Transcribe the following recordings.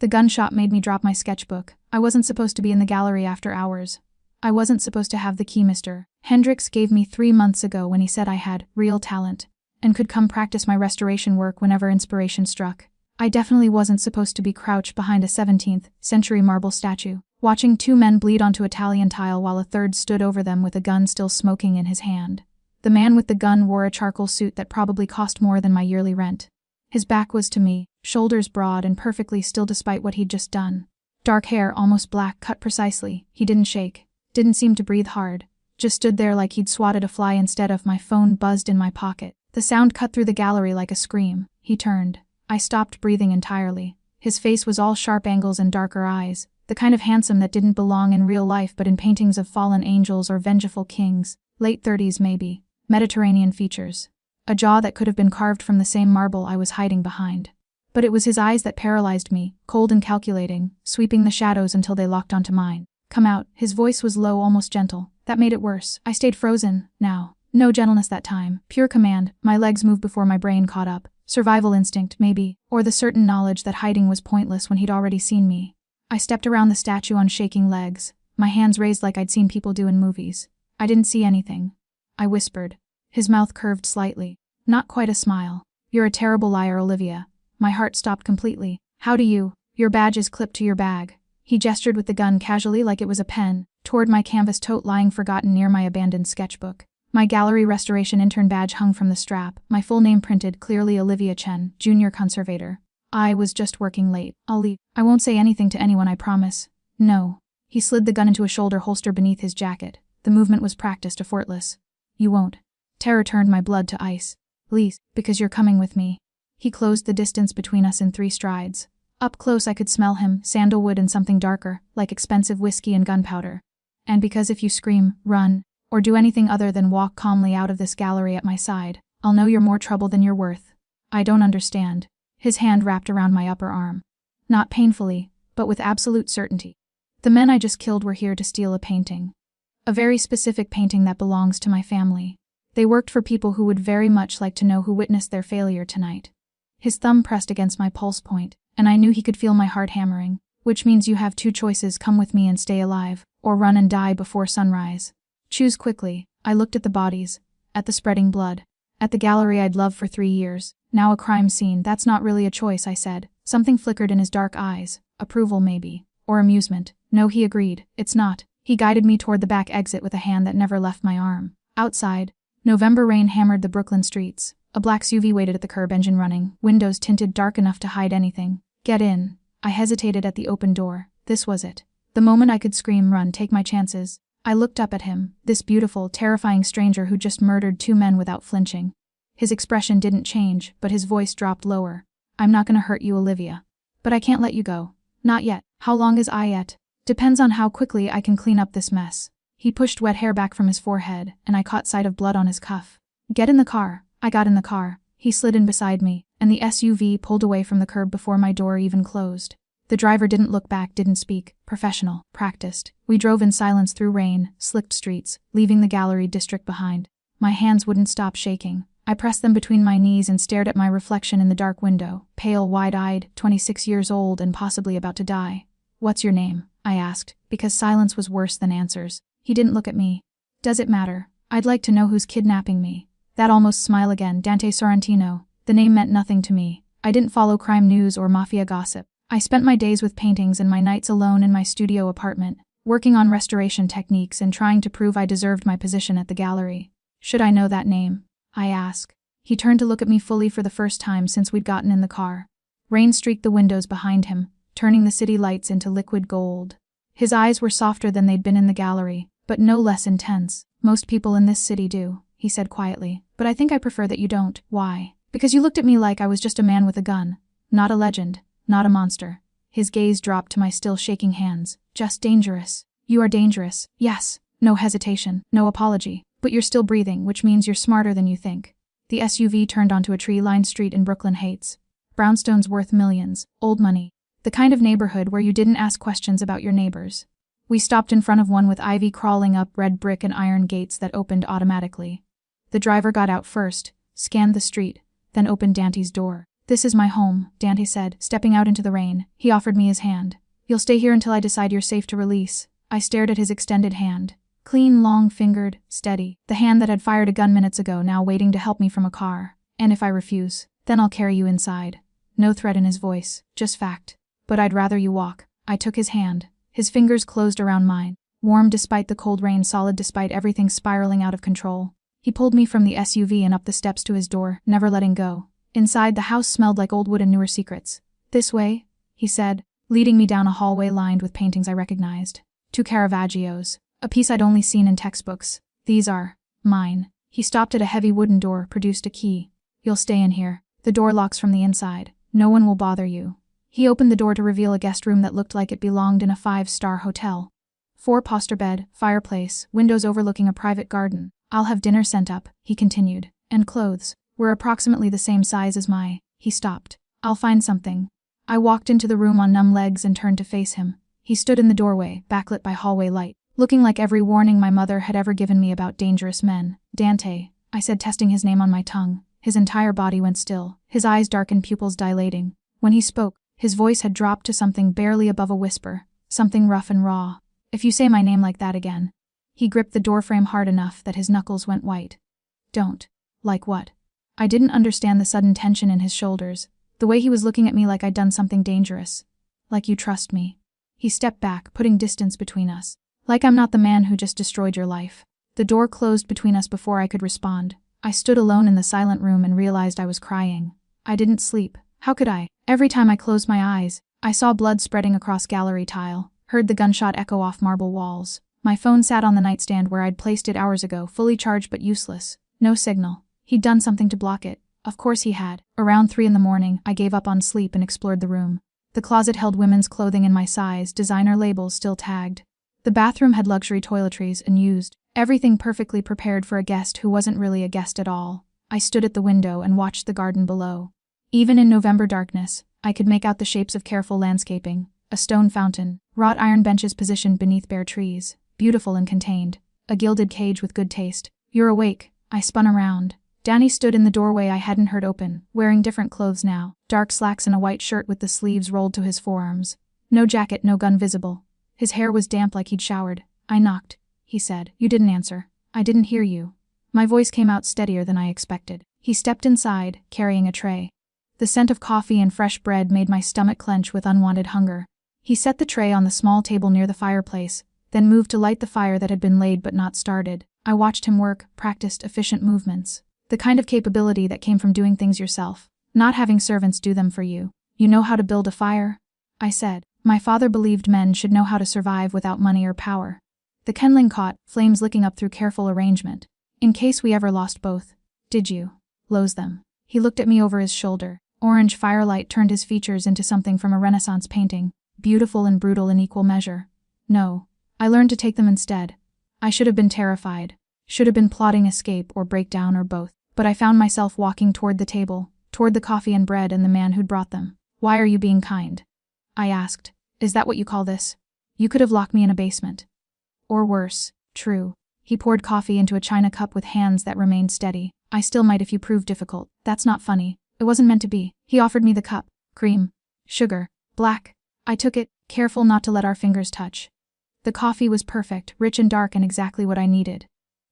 The gunshot made me drop my sketchbook. I wasn't supposed to be in the gallery after hours. I wasn't supposed to have the key Mr. Hendricks gave me 3 months ago when he said I had real talent and could come practice my restoration work whenever inspiration struck. I definitely wasn't supposed to be crouched behind a 17th century marble statue, watching 2 men bleed onto Italian tile while a third stood over them with a gun still smoking in his hand. The man with the gun wore a charcoal suit that probably cost more than my yearly rent. His back was to me, shoulders broad and perfectly still despite what he'd just done. Dark hair, almost black, cut precisely. He didn't shake, didn't seem to breathe hard, just stood there like he'd swatted a fly instead of. My phone buzzed in my pocket. The sound cut through the gallery like a scream. He turned. I stopped breathing entirely. His face was all sharp angles and darker eyes, the kind of handsome that didn't belong in real life but in paintings of fallen angels or vengeful kings. Late 30s maybe. Mediterranean features. A jaw that could have been carved from the same marble I was hiding behind. But it was his eyes that paralyzed me, cold and calculating, sweeping the shadows until they locked onto mine. Come out. His voice was low, almost gentle. That made it worse. I stayed frozen. Now. No gentleness that time. Pure command. My legs moved before my brain caught up. Survival instinct, maybe, or the certain knowledge that hiding was pointless when he'd already seen me. I stepped around the statue on shaking legs, my hands raised like I'd seen people do in movies. I didn't see anything. I whispered. His mouth curved slightly. Not quite a smile. You're a terrible liar, Olivia. My heart stopped completely. How do you? Your badge is clipped to your bag. He gestured with the gun casually like it was a pen, toward my canvas tote lying forgotten near my abandoned sketchbook. My gallery restoration intern badge hung from the strap, my full name printed clearly, Olivia Chen, Junior Conservator. I was just working late. I'll leave. I won't say anything to anyone, I promise. No. He slid the gun into a shoulder holster beneath his jacket. The movement was practiced, effortless. You won't. Terror turned my blood to ice. Please, because you're coming with me. He closed the distance between us in 3 strides. Up close I could smell him, sandalwood and something darker, like expensive whiskey and gunpowder. And because if you scream, run, or do anything other than walk calmly out of this gallery at my side, I'll know you're more trouble than you're worth. I don't understand. His hand wrapped around my upper arm. Not painfully, but with absolute certainty. The men I just killed were here to steal a painting. A very specific painting that belongs to my family. They worked for people who would very much like to know who witnessed their failure tonight. His thumb pressed against my pulse point, and I knew he could feel my heart hammering, which means you have 2 choices: come with me and stay alive, or run and die before sunrise. Choose quickly. I looked at the bodies, at the spreading blood, at the gallery I'd loved for 3 years, now a crime scene. That's not really a choice, I said. Something flickered in his dark eyes. Approval maybe. Or amusement. No, he agreed. It's not. He guided me toward the back exit with a hand that never left my arm. Outside, November rain hammered the Brooklyn streets. A black SUV waited at the curb, engine running, windows tinted dark enough to hide anything. Get in. I hesitated at the open door. This was it. The moment I could scream, run, take my chances. I looked up at him, this beautiful, terrifying stranger who just murdered 2 men without flinching. His expression didn't change, but his voice dropped lower. I'm not gonna hurt you, Olivia. But I can't let you go. Not yet. How long is I yet? Depends on how quickly I can clean up this mess. He pushed wet hair back from his forehead, and I caught sight of blood on his cuff. Get in the car. I got in the car. He slid in beside me, and the SUV pulled away from the curb before my door even closed. The driver didn't look back, didn't speak. Professional. Practiced. We drove in silence through rain, slicked streets, leaving the gallery district behind. My hands wouldn't stop shaking. I pressed them between my knees and stared at my reflection in the dark window, pale, wide-eyed, 26 years old and possibly about to die. What's your name? I asked, because silence was worse than answers. He didn't look at me. Does it matter? I'd like to know who's kidnapping me. That almost smile again, Dante Sorrentino. The name meant nothing to me. I didn't follow crime news or mafia gossip. I spent my days with paintings and my nights alone in my studio apartment, working on restoration techniques and trying to prove I deserved my position at the gallery. Should I know that name? I asked. He turned to look at me fully for the first time since we'd gotten in the car. Rain streaked the windows behind him, turning the city lights into liquid gold. His eyes were softer than they'd been in the gallery, but no less intense. Most people in this city do, he said quietly, but I think I prefer that you don't. Why? Because you looked at me like I was just a man with a gun. Not a legend. Not a monster. His gaze dropped to my still shaking hands. Just dangerous. You are dangerous. Yes. No hesitation. No apology. But you're still breathing, which means you're smarter than you think. The SUV turned onto a tree-lined street in Brooklyn Heights. Brownstone's worth millions. Old money. The kind of neighborhood where you didn't ask questions about your neighbors. We stopped in front of one with ivy crawling up red brick and iron gates that opened automatically. The driver got out first, scanned the street, then opened Dante's door. This is my home, Dante said, stepping out into the rain. He offered me his hand. You'll stay here until I decide you're safe to release. I stared at his extended hand. Clean, long-fingered, steady. The hand that had fired a gun minutes ago, now waiting to help me from a car. And if I refuse, then I'll carry you inside. No threat in his voice, just fact. But I'd rather you walk. I took his hand. His fingers closed around mine. Warm despite the cold rain, solid despite everything spiraling out of control. He pulled me from the SUV and up the steps to his door, never letting go. Inside, the house smelled like old wood and newer secrets. This way, he said, leading me down a hallway lined with paintings I recognized. 2 Caravaggios. A piece I'd only seen in textbooks. These are mine. He stopped at a heavy wooden door, produced a key. You'll stay in here. The door locks from the inside. No one will bother you. He opened the door to reveal a guest room that looked like it belonged in a 5-star hotel. 4-poster bed, fireplace, windows overlooking a private garden. I'll have dinner sent up, he continued. And clothes. Were approximately the same size as my. He stopped. I'll find something. I walked into the room on numb legs and turned to face him. He stood in the doorway, backlit by hallway light, looking like every warning my mother had ever given me about dangerous men. Dante, I said, testing his name on my tongue. His entire body went still, his eyes darkened, pupils dilating. When he spoke, his voice had dropped to something barely above a whisper, something rough and raw. If you say my name like that again. He gripped the doorframe hard enough that his knuckles went white. Don't. Like what? I didn't understand the sudden tension in his shoulders, the way he was looking at me like I'd done something dangerous. Like you trust me. He stepped back, putting distance between us. Like I'm not the man who just destroyed your life. The door closed between us before I could respond. I stood alone in the silent room and realized I was crying. I didn't sleep. How could I? Every time I closed my eyes, I saw blood spreading across gallery tile, heard the gunshot echo off marble walls. My phone sat on the nightstand where I'd placed it hours ago, fully charged but useless. No signal. He'd done something to block it. Of course he had. Around 3 a.m, I gave up on sleep and explored the room. The closet held women's clothing in my size, designer labels still tagged. The bathroom had luxury toiletries unused. Everything perfectly prepared for a guest who wasn't really a guest at all. I stood at the window and watched the garden below. Even in November darkness, I could make out the shapes of careful landscaping. A stone fountain, wrought iron benches positioned beneath bare trees, beautiful and contained. A gilded cage with good taste. You're awake. I spun around. Danny stood in the doorway I hadn't heard open, wearing different clothes now. Dark slacks and a white shirt with the sleeves rolled to his forearms. No jacket, no gun visible. His hair was damp like he'd showered. I knocked. He said. You didn't answer. I didn't hear you. My voice came out steadier than I expected. He stepped inside, carrying a tray. The scent of coffee and fresh bread made my stomach clench with unwanted hunger. He set the tray on the small table near the fireplace, then moved to light the fire that had been laid but not started. I watched him work, practiced efficient movements. The kind of capability that came from doing things yourself, not having servants do them for you. You know how to build a fire? I said. My father believed men should know how to survive without money or power. The kindling caught, flames licking up through careful arrangement. In case we ever lost both. Did you lose them? He looked at me over his shoulder. Orange firelight turned his features into something from a Renaissance painting, beautiful and brutal in equal measure. No. I learned to take them instead. I should have been terrified. Should have been plotting escape or breakdown or both. But I found myself walking toward the table, toward the coffee and bread and the man who'd brought them. Why are you being kind? I asked. Is that what you call this? You could have locked me in a basement. Or worse. True. He poured coffee into a china cup with hands that remained steady. I still might if you prove difficult. That's not funny. It wasn't meant to be. He offered me the cup. Cream. Sugar. Black. I took it, careful not to let our fingers touch. The coffee was perfect, rich and dark and exactly what I needed.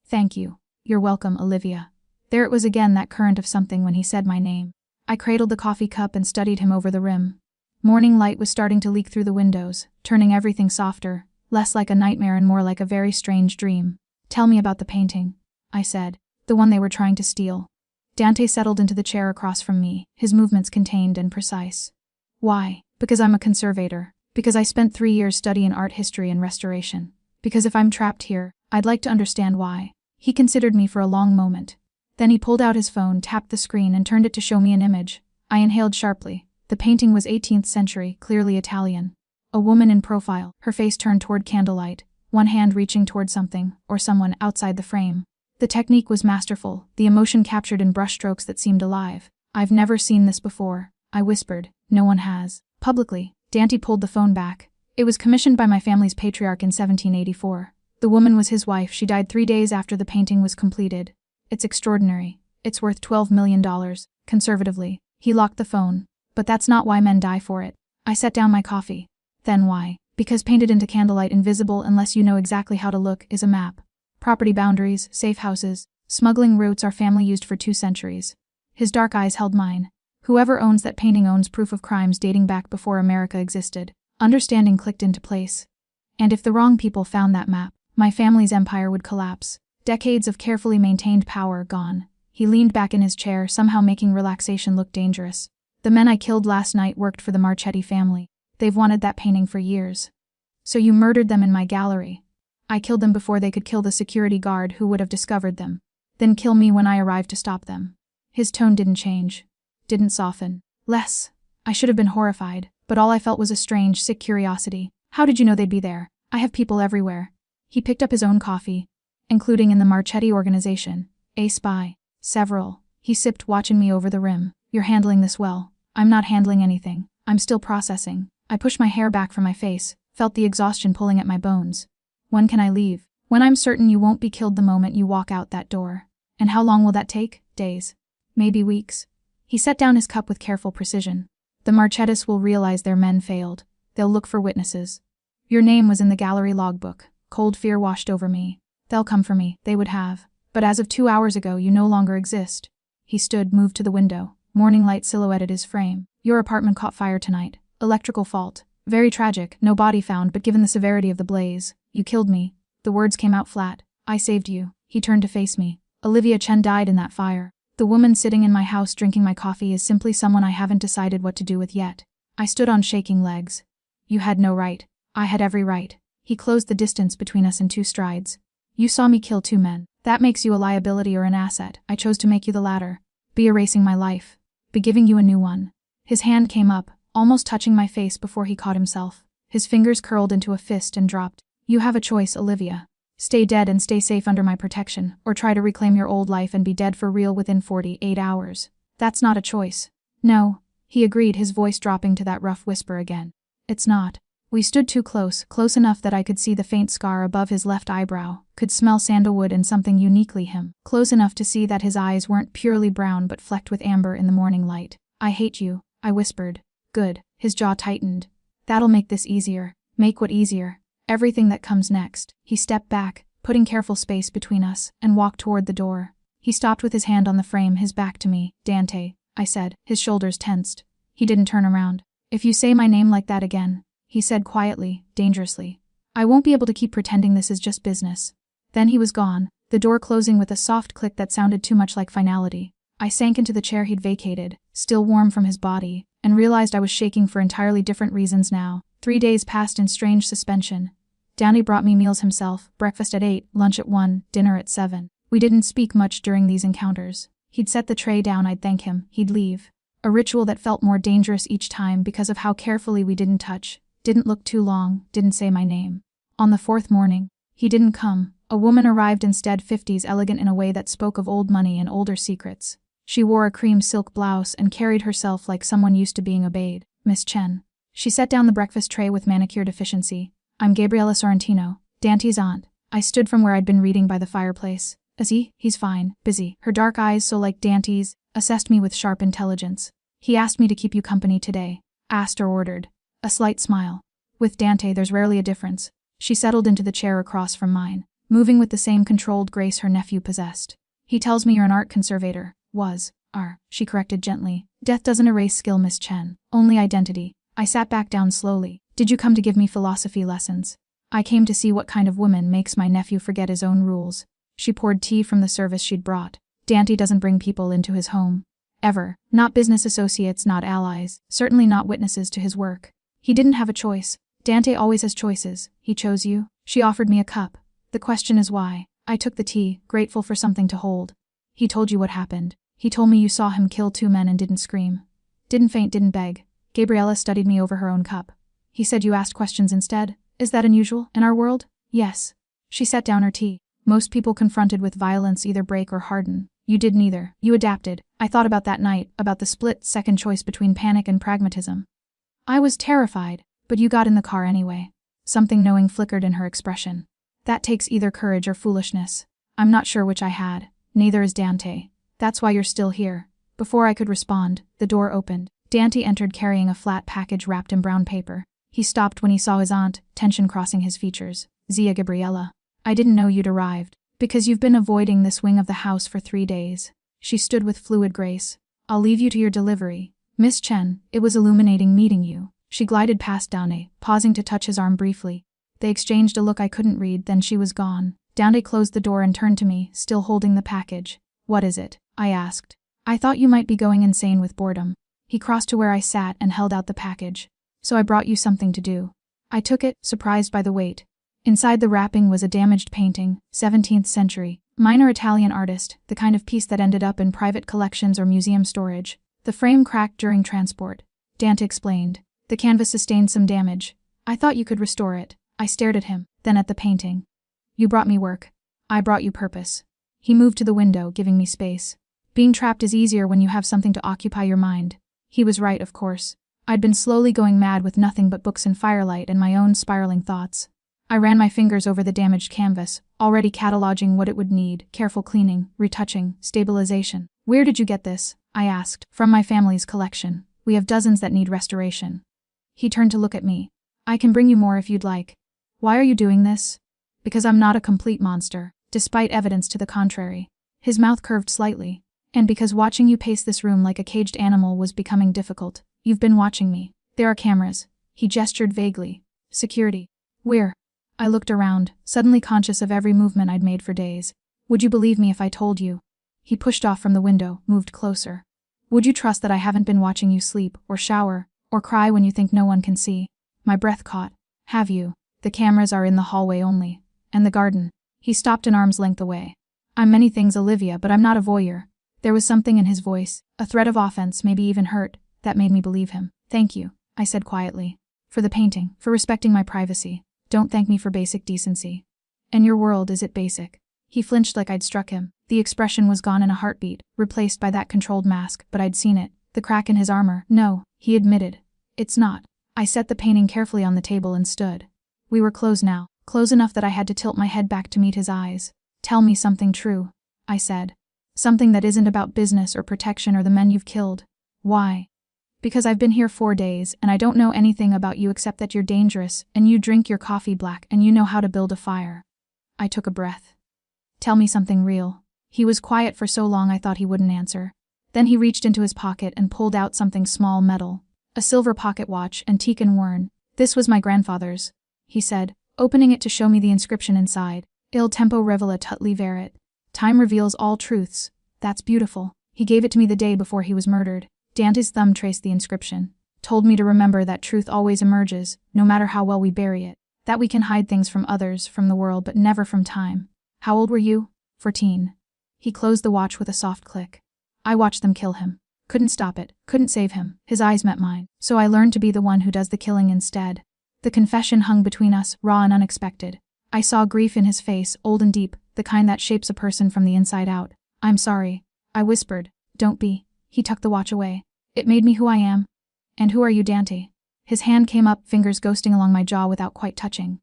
Thank you. You're welcome, Olivia. There it was again, that current of something when he said my name. I cradled the coffee cup and studied him over the rim. Morning light was starting to leak through the windows, turning everything softer, less like a nightmare and more like a very strange dream. Tell me about the painting, I said. The one they were trying to steal. Dante settled into the chair across from me, his movements contained and precise. Why? Because I'm a conservator. Because I spent 3 years studying art history and restoration. Because if I'm trapped here, I'd like to understand why. He considered me for a long moment. Then he pulled out his phone, tapped the screen and turned it to show me an image. I inhaled sharply. The painting was 18th century, clearly Italian. A woman in profile, her face turned toward candlelight, one hand reaching toward something, or someone, outside the frame. The technique was masterful, the emotion captured in brushstrokes that seemed alive. I've never seen this before, I whispered. No one has. Publicly. Dante pulled the phone back. It was commissioned by my family's patriarch in 1784. The woman was his wife. She died 3 days after the painting was completed. It's extraordinary. It's worth $12 million, conservatively. He locked the phone. But that's not why men die for it. I set down my coffee. Then why? Because painted into candlelight, invisible unless you know exactly how to look, is a map. Property boundaries, safe houses, smuggling routes our family used for 2 centuries. His dark eyes held mine. Whoever owns that painting owns proof of crimes dating back before America existed. Understanding clicked into place. And if the wrong people found that map, my family's empire would collapse. Decades of carefully maintained power gone. He leaned back in his chair, somehow making relaxation look dangerous. The men I killed last night worked for the Marchetti family. They've wanted that painting for years. So you murdered them in my gallery. I killed them before they could kill the security guard who would have discovered them. Then kill me when I arrived to stop them. His tone didn't change. Didn't soften. Less. I should have been horrified, but all I felt was a strange, sick curiosity. How did you know they'd be there? I have people everywhere. He picked up his own coffee. Including in the Marchetti organization. A spy. Several. He sipped, watching me over the rim. You're handling this well. I'm not handling anything. I'm still processing. I pushed my hair back from my face, felt the exhaustion pulling at my bones. When can I leave? When I'm certain you won't be killed the moment you walk out that door. And how long will that take? Days. Maybe weeks. He set down his cup with careful precision. The Marchettis will realize their men failed. They'll look for witnesses. Your name was in the gallery logbook. Cold fear washed over me. They'll come for me. They would have. But as of 2 hours ago, you no longer exist. He stood, moved to the window. Morning light silhouetted his frame. Your apartment caught fire tonight. Electrical fault. Very tragic. No body found, but given the severity of the blaze, you killed me. The words came out flat. I saved you. He turned to face me. Olivia Chen died in that fire. The woman sitting in my house drinking my coffee is simply someone I haven't decided what to do with yet. I stood on shaking legs. You had no right. I had every right. He closed the distance between us in 2 strides. You saw me kill 2 men. That makes you a liability or an asset. I chose to make you the latter. Be erasing my life. Be giving you a new one. His hand came up, almost touching my face before he caught himself. His fingers curled into a fist and dropped. You have a choice, Olivia. Stay dead and stay safe under my protection, or try to reclaim your old life and be dead for real within 48 hours. That's not a choice. No, he agreed, his voice dropping to that rough whisper again. It's not. We stood too close, close enough that I could see the faint scar above his left eyebrow, could smell sandalwood and something uniquely him, close enough to see that his eyes weren't purely brown but flecked with amber in the morning light. I hate you, I whispered. Good. His jaw tightened. That'll make this easier. Make what easier? Everything that comes next. He stepped back, putting careful space between us, and walked toward the door. He stopped with his hand on the frame, his back to me. Dante, I said, his shoulders tensed. He didn't turn around. If you say my name like that again, he said quietly, dangerously, I won't be able to keep pretending this is just business. Then he was gone, the door closing with a soft click that sounded too much like finality. I sank into the chair he'd vacated, still warm from his body, and realized I was shaking for entirely different reasons now. 3 days passed in strange suspension. Danny brought me meals himself, breakfast at 8, lunch at 1, dinner at 7. We didn't speak much during these encounters. He'd set the tray down, I'd thank him, he'd leave. A ritual that felt more dangerous each time because of how carefully we didn't touch, didn't look too long, didn't say my name. On the 4th morning, he didn't come. A woman arrived instead, 50s, elegant in a way that spoke of old money and older secrets. She wore a cream silk blouse and carried herself like someone used to being obeyed. Miss Chen. She set down the breakfast tray with manicured efficiency. I'm Gabriella Sorrentino, Dante's aunt. I stood from where I'd been reading by the fireplace. Is he? He's fine, busy. Her dark eyes, so like Dante's, assessed me with sharp intelligence. He asked me to keep you company today. Asked or ordered. A slight smile. With Dante, there's rarely a difference. She settled into the chair across from mine, moving with the same controlled grace her nephew possessed. He tells me you're an art conservator. Was. Are. She corrected gently. Death doesn't erase skill, Miss Chen. Only identity. I sat back down slowly. Did you come to give me philosophy lessons? I came to see what kind of woman makes my nephew forget his own rules. She poured tea from the service she'd brought. Dante doesn't bring people into his home. Ever. Not business associates, not allies, certainly not witnesses to his work. He didn't have a choice. Dante always has choices. He chose you. She offered me a cup. The question is why. I took the tea, grateful for something to hold. He told you what happened. He told me you saw him kill 2 men and didn't scream. Didn't faint, didn't beg. Gabriella studied me over her own cup. He said you asked questions instead. Is that unusual in our world? Yes. She set down her tea. Most people confronted with violence either break or harden. You did neither. You adapted. I thought about that night, about the split-second choice between panic and pragmatism. I was terrified, but you got in the car anyway. Something knowing flickered in her expression. That takes either courage or foolishness. I'm not sure which I had. Neither is Dante. That's why you're still here. Before I could respond, the door opened. Dante entered carrying a flat package wrapped in brown paper. He stopped when he saw his aunt, tension crossing his features. Zia Gabriella. I didn't know you'd arrived. Because you've been avoiding this wing of the house for 3 days. She stood with fluid grace. I'll leave you to your delivery. Miss Chen, it was illuminating meeting you. She glided past Dante, pausing to touch his arm briefly. They exchanged a look I couldn't read, then she was gone. Dante closed the door and turned to me, still holding the package. What is it? I asked. I thought you might be going insane with boredom. He crossed to where I sat and held out the package. So I brought you something to do. I took it, surprised by the weight. Inside the wrapping was a damaged painting, 17th century, minor Italian artist, the kind of piece that ended up in private collections or museum storage. The frame cracked during transport. Dante explained. The canvas sustained some damage. I thought you could restore it. I stared at him, then at the painting. You brought me work. I brought you purpose. He moved to the window, giving me space. Being trapped is easier when you have something to occupy your mind. He was right, of course. I'd been slowly going mad with nothing but books and firelight and my own spiraling thoughts. I ran my fingers over the damaged canvas, already cataloging what it would need: careful cleaning, retouching, stabilization. Where did you get this? I asked. From my family's collection. We have dozens that need restoration. He turned to look at me. I can bring you more if you'd like. Why are you doing this? Because I'm not a complete monster, despite evidence to the contrary. His mouth curved slightly. And because watching you pace this room like a caged animal was becoming difficult. You've been watching me. There are cameras. He gestured vaguely. Security. Where? I looked around, suddenly conscious of every movement I'd made for days. Would you believe me if I told you? He pushed off from the window, moved closer. Would you trust that I haven't been watching you sleep, or shower, or cry when you think no one can see? My breath caught. Have you? The cameras are in the hallway only. And the garden. He stopped an arm's length away. I'm many things, Olivia, but I'm not a voyeur. There was something in his voice, a threat of offense, maybe even hurt, that made me believe him. Thank you, I said quietly. For the painting, for respecting my privacy. Don't thank me for basic decency. In your world, is it basic? He flinched like I'd struck him. The expression was gone in a heartbeat, replaced by that controlled mask, but I'd seen it. The crack in his armor. No, he admitted. It's not. I set the painting carefully on the table and stood. We were close now, close enough that I had to tilt my head back to meet his eyes. Tell me something true, I said. Something that isn't about business or protection or the men you've killed. Why? Because I've been here 4 days, and I don't know anything about you except that you're dangerous, and you drink your coffee black, and you know how to build a fire. I took a breath. Tell me something real. He was quiet for so long I thought he wouldn't answer. Then he reached into his pocket and pulled out something small, metal. A silver pocket watch, antique and worn. This was my grandfather's, he said, opening it to show me the inscription inside. Il tempo revela tutte le verità. Time reveals all truths. That's beautiful. He gave it to me the day before he was murdered. Dante's thumb traced the inscription. Told me to remember that truth always emerges, no matter how well we bury it. That we can hide things from others, from the world, but never from time. How old were you? 14. He closed the watch with a soft click. I watched them kill him. Couldn't stop it, couldn't save him. His eyes met mine. So I learned to be the one who does the killing instead. The confession hung between us, raw and unexpected. I saw grief in his face, old and deep, the kind that shapes a person from the inside out. I'm sorry. I whispered. Don't be. He tucked the watch away. It made me who I am. And who are you, Dante? His hand came up, fingers ghosting along my jaw without quite touching.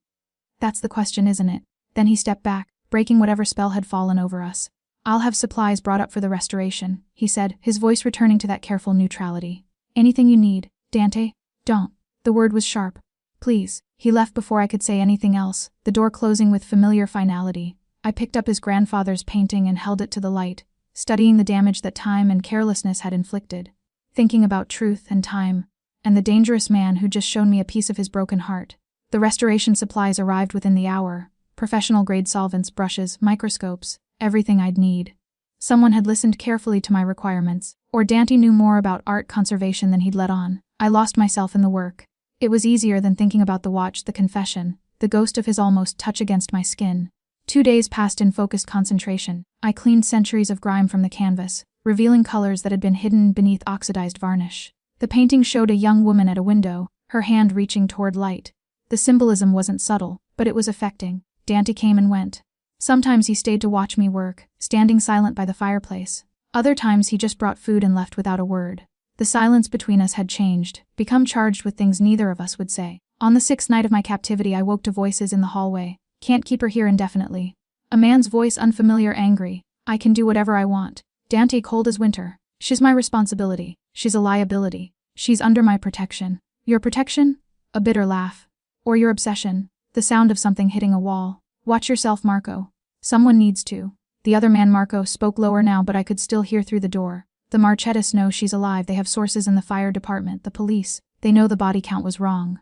That's the question, isn't it? Then he stepped back, breaking whatever spell had fallen over us. I'll have supplies brought up for the restoration, he said, his voice returning to that careful neutrality. Anything you need, Dante? Don't. The word was sharp. Please. He left before I could say anything else, the door closing with familiar finality. I picked up his grandfather's painting and held it to the light, studying the damage that time and carelessness had inflicted. Thinking about truth and time, and the dangerous man who just shown me a piece of his broken heart. The restoration supplies arrived within the hour. Professional-grade solvents, brushes, microscopes, everything I'd need. Someone had listened carefully to my requirements, or Dante knew more about art conservation than he'd let on. I lost myself in the work. It was easier than thinking about the watch, the confession, the ghost of his almost touch against my skin. 2 days passed in focused concentration. I cleaned centuries of grime from the canvas, revealing colors that had been hidden beneath oxidized varnish. The painting showed a young woman at a window, her hand reaching toward light. The symbolism wasn't subtle, but it was affecting. Dante came and went. Sometimes he stayed to watch me work, standing silent by the fireplace. Other times he just brought food and left without a word. The silence between us had changed, become charged with things neither of us would say. On the 6th night of my captivity I woke to voices in the hallway. Can't keep her here indefinitely. A man's voice, unfamiliar, angry. I can do whatever I want. Dante, cold as winter. She's my responsibility. She's a liability. She's under my protection. Your protection? A bitter laugh. Or your obsession. The sound of something hitting a wall. Watch yourself, Marco. Someone needs to. The other man, Marco, spoke lower now, but I could still hear through the door. The Marchettis know she's alive. They have sources in the fire department, the police. They know the body count was wrong.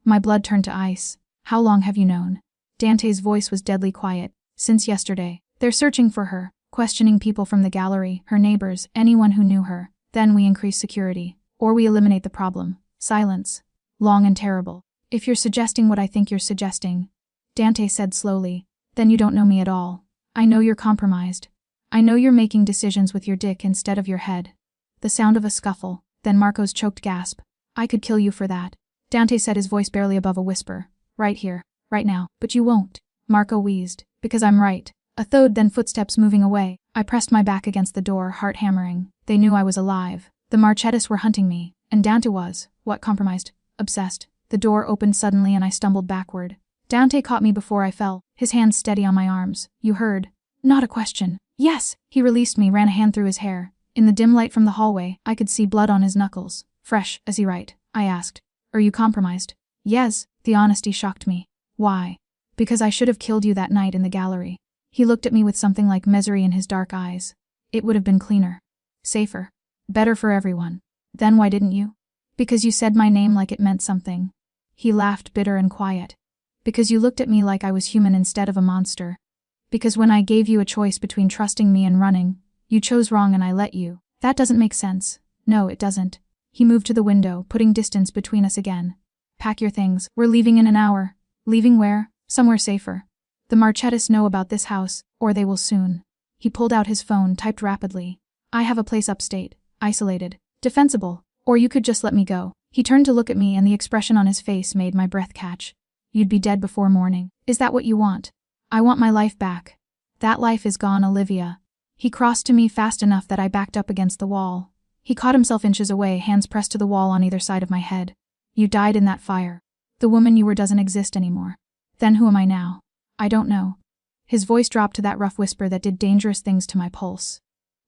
My blood turned to ice. How long have you known? Dante's voice was deadly quiet. Since yesterday. They're searching for her, questioning people from the gallery, her neighbors, anyone who knew her. Then we increase security. Or we eliminate the problem. Silence. Long and terrible. If you're suggesting what I think you're suggesting, Dante said slowly, then you don't know me at all. I know you're compromised. I know you're making decisions with your dick instead of your head. The sound of a scuffle, then Marco's choked gasp. I could kill you for that. Dante said, his voice barely above a whisper. Right here, right now, but you won't. Marco wheezed. Because I'm right. A thud, then footsteps moving away. I pressed my back against the door, heart hammering. They knew I was alive. The Marchettis were hunting me, and Dante was, what, compromised? Obsessed. The door opened suddenly and I stumbled backward. Dante caught me before I fell, his hands steady on my arms. You heard. Not a question. Yes. He released me, ran a hand through his hair. In the dim light from the hallway, I could see blood on his knuckles. Fresh, is he right? I asked. Are you compromised? Yes. The honesty shocked me. Why? Because I should have killed you that night in the gallery. He looked at me with something like misery in his dark eyes. It would have been cleaner. Safer. Better for everyone. Then why didn't you? Because you said my name like it meant something. He laughed, bitter and quiet. Because you looked at me like I was human instead of a monster. Because when I gave you a choice between trusting me and running, you chose wrong and I let you. That doesn't make sense. No, it doesn't. He moved to the window, putting distance between us again. Pack your things. We're leaving in an hour. Leaving where? Somewhere safer. The Marchettis know about this house, or they will soon. He pulled out his phone, typed rapidly. I have a place upstate, isolated, defensible, or you could just let me go. He turned to look at me and the expression on his face made my breath catch. You'd be dead before morning. Is that what you want? I want my life back. That life is gone, Olivia. He crossed to me fast enough that I backed up against the wall. He caught himself inches away, hands pressed to the wall on either side of my head. You died in that fire. The woman you were doesn't exist anymore. Then who am I now? I don't know. His voice dropped to that rough whisper that did dangerous things to my pulse.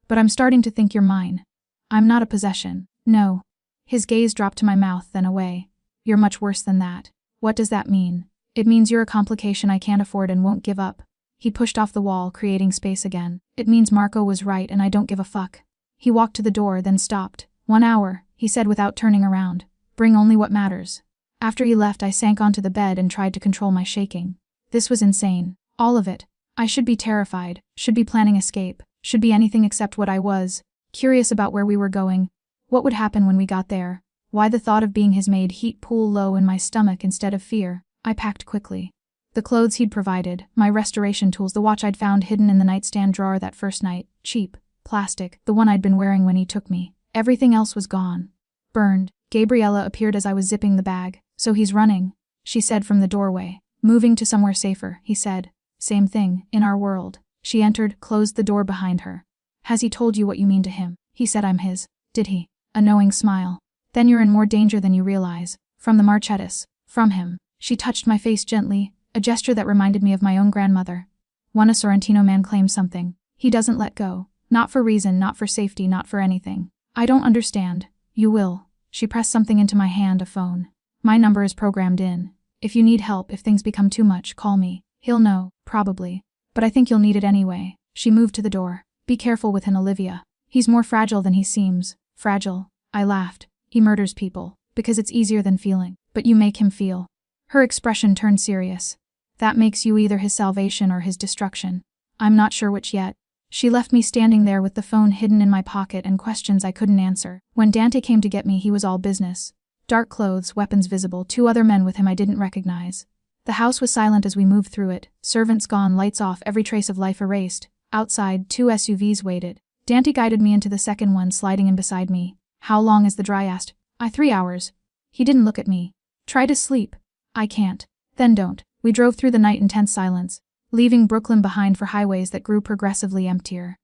But I'm starting to think you're mine. I'm not a possession. No. His gaze dropped to my mouth, then away. You're much worse than that. What does that mean? It means you're a complication I can't afford and won't give up. He pushed off the wall, creating space again. It means Marco was right and I don't give a fuck. He walked to the door, then stopped. 1 hour, he said without turning around. Bring only what matters. After he left, I sank onto the bed and tried to control my shaking. This was insane. All of it. I should be terrified, should be planning escape, should be anything except what I was. Curious about where we were going. What would happen when we got there? Why the thought of being his made heat pool low in my stomach instead of fear? I packed quickly. The clothes he'd provided, my restoration tools, the watch I'd found hidden in the nightstand drawer that first night, cheap, plastic, the one I'd been wearing when he took me. Everything else was gone. Burned. Gabriella appeared as I was zipping the bag. So he's running, she said from the doorway. Moving to somewhere safer, he said. Same thing, in our world. She entered, closed the door behind her. Has he told you what you mean to him? He said I'm his. Did he? A knowing smile. Then you're in more danger than you realize. From the Marchettis. From him. She touched my face gently, a gesture that reminded me of my own grandmother. When a Sorrentino man claims something, he doesn't let go. Not for reason, not for safety, not for anything. I don't understand. You will. She pressed something into my hand, a phone. My number is programmed in. If you need help, if things become too much, call me. He'll know, probably. But I think you'll need it anyway. She moved to the door. Be careful with him, Olivia. He's more fragile than he seems. Fragile. I laughed. He murders people. Because it's easier than feeling. But you make him feel. Her expression turned serious. That makes you either his salvation or his destruction. I'm not sure which yet. She left me standing there with the phone hidden in my pocket and questions I couldn't answer. When Dante came to get me, he was all business. Dark clothes, weapons visible, 2 other men with him I didn't recognize. The house was silent as we moved through it, servants gone, lights off, every trace of life erased. Outside, 2 SUVs waited. Dante guided me into the second one, sliding in beside me. How long is the dry? Asked. 3 hours. He didn't look at me. Try to sleep. I can't. Then don't. We drove through the night in tense silence, leaving Brooklyn behind for highways that grew progressively emptier.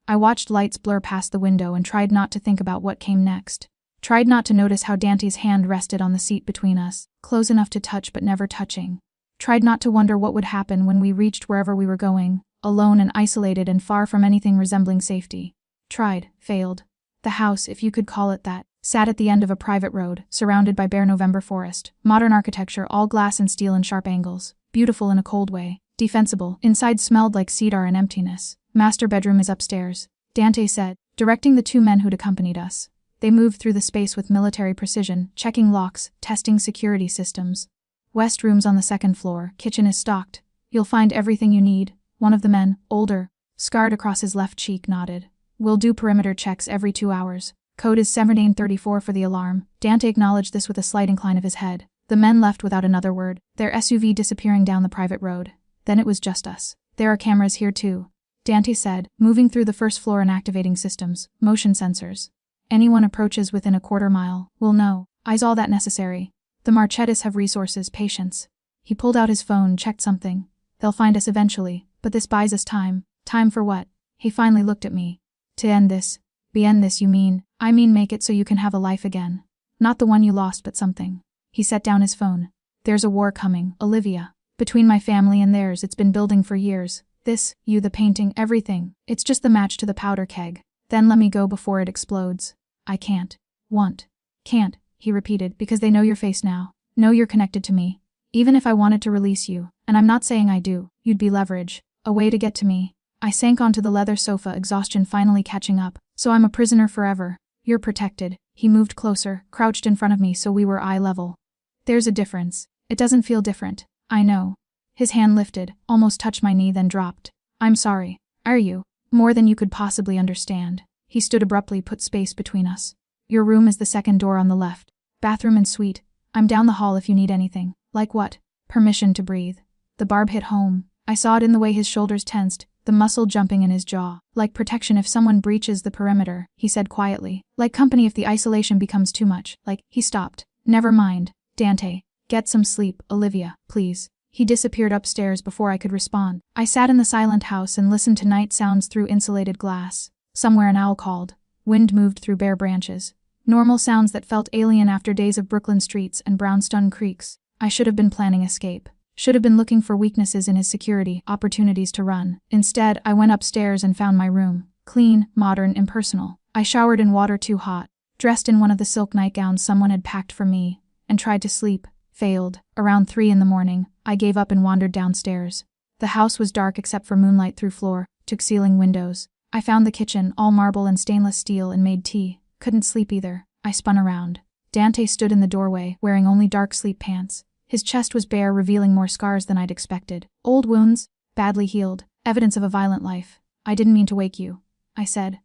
I watched lights blur past the window and tried not to think about what came next. Tried not to notice how Dante's hand rested on the seat between us, close enough to touch but never touching. Tried not to wonder what would happen when we reached wherever we were going, alone and isolated and far from anything resembling safety. Tried, failed. The house, if you could call it that, sat at the end of a private road, surrounded by bare November forest. Modern architecture, all glass and steel in sharp angles. Beautiful in a cold way. Defensible. Inside smelled like cedar and emptiness. Master bedroom is upstairs, Dante said, directing the two men who'd accompanied us. They moved through the space with military precision, checking locks, testing security systems. West room's on the second floor. Kitchen is stocked. You'll find everything you need. One of the men, older, scarred across his left cheek, nodded. We'll do perimeter checks every 2 hours. Code is 1734 for the alarm. Dante acknowledged this with a slight incline of his head. The men left without another word, their SUV disappearing down the private road. Then it was just us. There are cameras here too, Dante said, moving through the first floor and activating systems, motion sensors. Anyone approaches within a quarter mile will know. Is all that necessary? The Marchettis have resources, patience. He pulled out his phone, checked something. They'll find us eventually, but this buys us time. Time for what? He finally looked at me. To end this. End this, you mean? I mean make it so you can have a life again. Not the one you lost, but something. He set down his phone. There's a war coming, Olivia. Between my family and theirs, it's been building for years. This, you, the painting, everything. It's just the match to the powder keg. Then let me go before it explodes. I can't. Won't. Can't, he repeated, because they know your face now. Know you're connected to me. Even if I wanted to release you, and I'm not saying I do, you'd be leverage. A way to get to me. I sank onto the leather sofa, exhaustion finally catching up. So I'm a prisoner forever. You're protected. He moved closer, crouched in front of me so we were eye level. There's a difference. It doesn't feel different. I know. His hand lifted, almost touched my knee, then dropped. I'm sorry. Are you? More than you could possibly understand. He stood abruptly, put space between us. Your room is the second door on the left. Bathroom and suite. I'm down the hall if you need anything. Like what? Permission to breathe. The barb hit home. I saw it in the way his shoulders tensed, the muscle jumping in his jaw. Like protection if someone breaches the perimeter, he said quietly. Like company if the isolation becomes too much. Like, he stopped. Never mind, Dante. Get some sleep, Olivia, please. He disappeared upstairs before I could respond. I sat in the silent house and listened to night sounds through insulated glass. Somewhere an owl called. Wind moved through bare branches. Normal sounds that felt alien after days of Brooklyn streets and brownstone creeks. I should have been planning escape. Should have been looking for weaknesses in his security, opportunities to run. Instead, I went upstairs and found my room. Clean, modern, impersonal. I showered in water too hot. Dressed in one of the silk nightgowns someone had packed for me. And tried to sleep. Failed. Around 3 in the morning, I gave up and wandered downstairs. The house was dark except for moonlight through floor-to-ceiling windows. I found the kitchen, all marble and stainless steel, and made tea. Couldn't sleep either. I spun around. Dante stood in the doorway, wearing only dark sleep pants. His chest was bare, revealing more scars than I'd expected. Old wounds, badly healed, evidence of a violent life. I didn't mean to wake you, I said.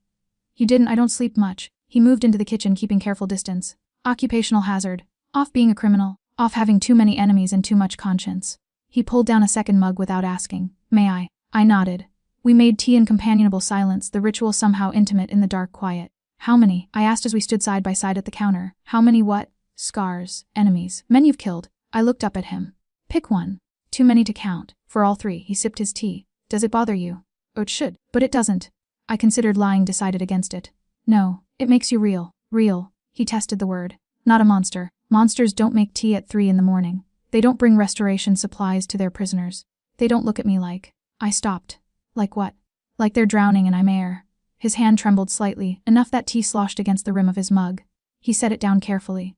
You didn't, I don't sleep much. He moved into the kitchen, keeping careful distance. Occupational hazard. Off being a criminal. Off having too many enemies and too much conscience. He pulled down a second mug without asking. May I? I nodded. We made tea in companionable silence, the ritual somehow intimate in the dark quiet. How many? I asked as we stood side by side at the counter. How many what? Scars. Enemies. Men you've killed. I looked up at him. Pick one. Too many to count. For all 3. He sipped his tea. Does it bother you? Oh, it should, but it doesn't. I considered lying, decided against it. No, it makes you real. Real. He tested the word. Not a monster. Monsters don't make tea at 3 in the morning. They don't bring restoration supplies to their prisoners. They don't look at me like. I stopped. Like what? Like they're drowning and I'm air. His hand trembled slightly, enough that tea sloshed against the rim of his mug. He set it down carefully.